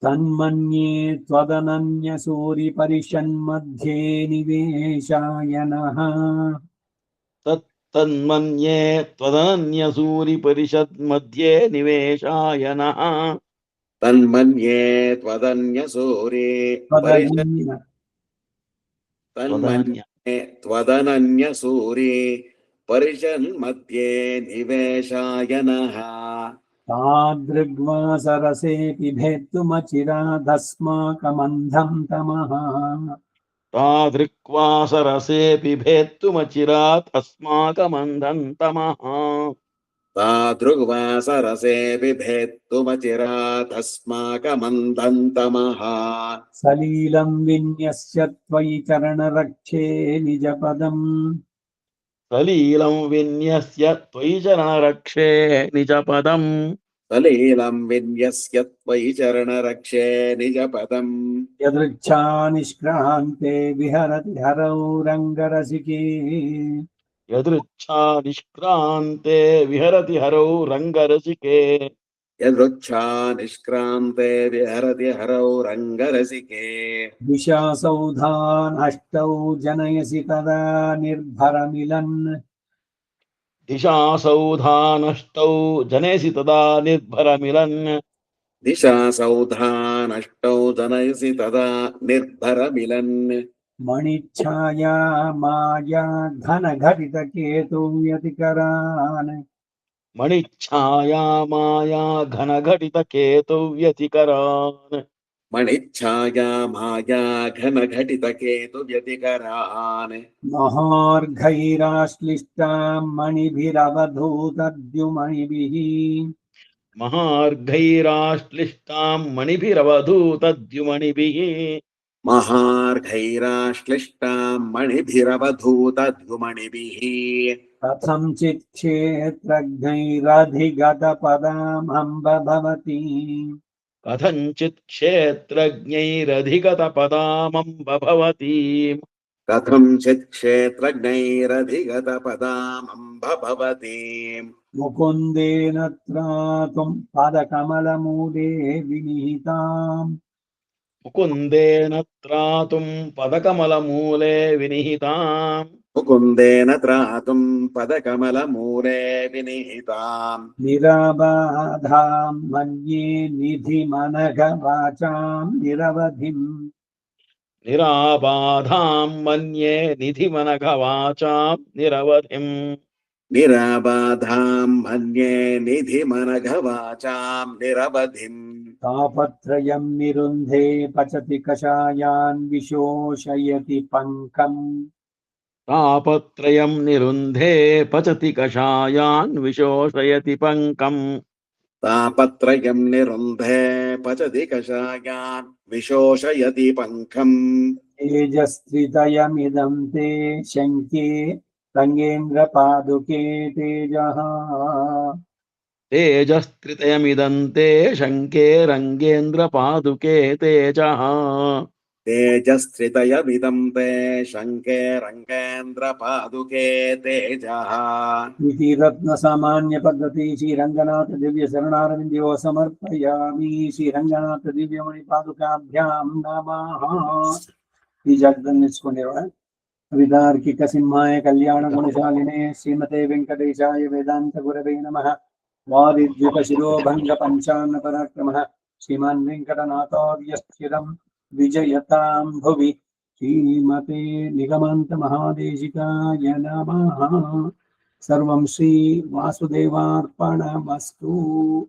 ತನ್ಮನ್ಯೇ ತ್ವದನನ್ಯ ಸೂರಿ ಪರಿಷನ್ಮಧ್ಯೆ ನಿವೇಶಾಯನಃ. ತನ್ಮನ್ಯೇ ತ್ವದನನ್ಯ ಸೂರಿ ಪರಿಷದ್ ಮಧ್ಯೆ ನಿವೇಶಾಯನಃ. ತನ್ಮನ್ಯೇ ತ್ವದನ್ಯ ಸೂರೇ ತ್ವದನನ್ಯ ಸೂರೇ ಪರಿಷನ್ಮಧ್ಯೆ ನಿವೇಶಾಯನಃ. ತಾದೃಗ್ವಾಸರಸೇಪಿ ಭೇತ್ತುಮಚಿರಾದಸ್ಮಾಕಮಂಧಂ ತಮಃ. ತಾದೃಕ್ವಾಸರಸೇಪಿ ಭೇತ್ತುಮಚಿರಾತ್ ಅಸ್ಮಾಕಮಂಧಂ ತಮಃ. ತಾದೃಗ್ವಾಸರಸೇ ಬಿಭೇತ್ತುಮಚಿರಾತ್ ಅಸ್ಮಾಕಮಂಧಂ ತಮಃ. ಸಲೀಲಂ ವಿನ್ಯಸ್ಯ ತ್ವಯಿ ಚರಣರಕ್ಷೇ ನಿಜಪದಂ. ಸಲೀಲಂ ವಿನ್ಯಸ್ಯ ತ್ವಯಿ ಚರಣರಕ್ಷೇ ನಿಜಪದಂ. ಸಲೀಲಂ ವಿನ್ಯಸ್ಯ ತ್ವಯಿ ಚರಣರಕ್ಷೇ ನಿಜಪದಂ. ಯದೃಚ್ಛಾ ನಿಷ್ಕ್ರಾಂತೆ ವಿಹರತಿ ಹರೌ ರಂಗರಸಿಕೇ. ಯದೃಚ್ಛಾ ನಿಷ್ಕ್ರಾಂತೆ ವಿಹರತಿ ಹರೌ ರಂಗರಸಿಕೆ. ಯದೃಚ್ಛಾ ನಿಷ್ಕ್ರಾಂತೆ ವಿಹರತಿ ಹರೌ ರಂಗರಸಿಕೆ. ದಿಶಾಸೌಧಾನ್ ಅಷ್ಟೌ ಜನಯಸಿ ತದಾ ನಿರ್ಭರಮಿಲನ್. ದಿಶಾಸೌಧಾನಷ್ಟೌ ಜನಯಸಿ ತದಾ ನಿರ್ಭರಮಿಲನ್. ದಿಶಾಸೌಧಾನಷ್ಟೌ ಜನಯಸಿ ತದಾ ನಿರ್ಭರಮಿಲನ್. ಮಣಿಚ್ಛಾಯಾ ಮಾಯಾ ಘನ ಘಟಿತ ಕೇತು ವ್ಯತಿಕರಾನ್. ಮಣಿಚ್ಛಾಯಾ ಮಾಯಾ ಘನ ಘಟಿತ ಕೇತು ವ್ಯತಿಕರಾನ್. ಮಣಿಚ್ಛಾಯಾ ಮಾಯಾ ಘನ ಘಟಿತ ಕೇತು ವ್ಯತಿಕರಾನ್. ಮಹಾರ್ಘೈರಾಶ್ಲಿಷ್ಟಾಂ ಮಣಿಭಿರವಧೂತದ್ಯುಮಣಿಭಿಃ. ಮಹಾರ್ಘೈರಾಶ್ಲಿಷ್ಟಾಂ ಮಣಿಭಿರವಧೂತದ್ಯುಮಣಿಭಿಃ. ಮಹಾರ್ಘೈರಾಶ್ಲಿಷ್ಟಾಂ ಮಣಿಭಿರವಧೂತದ್ಯುಮಣಿಭಿಃ. ಕಥಂಚಿತ್ ಕ್ಷೇತ್ರಜ್ಞೈರಧಿಗತ ಪದಾಮಂಬ ಭವತಿ. ಕಥಂಚಿತ್ ಕ್ಷೇತ್ರಜ್ಞೈರಧಿಗತ ಪದಾಮಂಬ ಭವತಿ. ಕಥಂಚಿತ್ ಕ್ಷೇತ್ರಜ್ಞೈರಧಿಗತ ಪದಾಮಂಬ ಭವತಿ. ಮುಕುಂದೇನ ತ್ರಾತುಂ ಪದಕಮಲಮೂಲೆ ವಿನಿಹಿತಾಂ. ಮುಕುಂದೇನ ತ್ರಾತುಂ ಪದಕಮಲಮೂಲೆ ವಿನಿಹಿತಾಂ. ಮುಕುಂದೇನ ತ್ರಾತುಂ ಪದಕಮಲಮೂಲೆ ವಿನಿಹಿತಾಂ. ನಿರಾಬಾಧಾಂ ಮನ್ಯೇ ನಿಧಿಮನಘ ವಾಚಾಂ ನಿರವಧಿಂ. ನಿರಾಬಾಧಾಂ ಮನ್ಯೇ ನಿಧಿಮನಘ ವಾಚಾಂ ನಿರವಧಿಂ. ನಿರಾಬಾಧಾಂ ಮನ್ಯೇ ನಿಧಿಮನಘ ವಾಚಾಂ ನಿರವಧಿಂ. ತಾಪತ್ರಯಂ ನಿರುಂಧೆ ಪಚತಿ ಕಷಾಯಾನ್ ವಿಶೋಷಯತಿ ಪಂಕಂ. ತಾಪತ್ರಯಂ ನಿರುಂಧೆ ಪಚತಿ ಕಷಾಯಾನ್ ವಿಶೋಷಯತಿ ಪಂಕಂ. ತಾಪತ್ರಯಂ ನಿರುಂಧೆ ಪಚತಿ ಕಷಾಯಾನ್ ವಿಶೋಷಯತಿ ಪಂಕಂ. ತೇಜಸ್ತ್ರಿತಯಮಿದಂ ತೇ ಶಂಕೆ ರಂಗೇಂದ್ರ ಪಾದುಕೆ ತೇಜಃ. ತೇಜಸ್ತ್ರಿತಯಮಿದಂತೆ ಶಂಕೆ ರಂಗೇಂದ್ರ ಪಾದುಕೆ ತೇಜಃ. ತೇಜಸ್ತ್ರಿತಯಮಿದಂ ತೇ ಶಂಕೆ ರಂಗೇಂದ್ರ ಪಾದುಕೆ ತೇಜಃ. ಇತಿ ರತ್ನ ಸಾಮಾನ್ಯ ಪದ್ಧತಿ ಶ್ರೀರಂಗನಾಥ ದಿವ್ಯ ಶರಣಾರವಿಂದ್ಯೋ ಸಮರ್ಪಯಾಮಿ. ಶ್ರೀರಂಗನಾಥ ದಿವ್ಯಮಣಿ ಪಾದುಕಾಭ್ಯಾಂ ನಮಃ. ಈ ಜಾಗದಲ್ಲಿ ನಿಲ್ಸ್ಕೊಂಡಿರೋಣ. कवितार्किक सिंहाय कल्याण गुणशालिने श्रीमते वेंकटेशाय वेदांत गुरवे नमः। वादिद्विप शिरोभंग पंचान्न पराक्रमः श्रीमान् वेंकटनाथार्य स्थिरं विजयतां भुवि। श्रीमते निगमान्त महादेशिकाय नमः। सर्वं श्री वासुदेवार्पणमस्तु।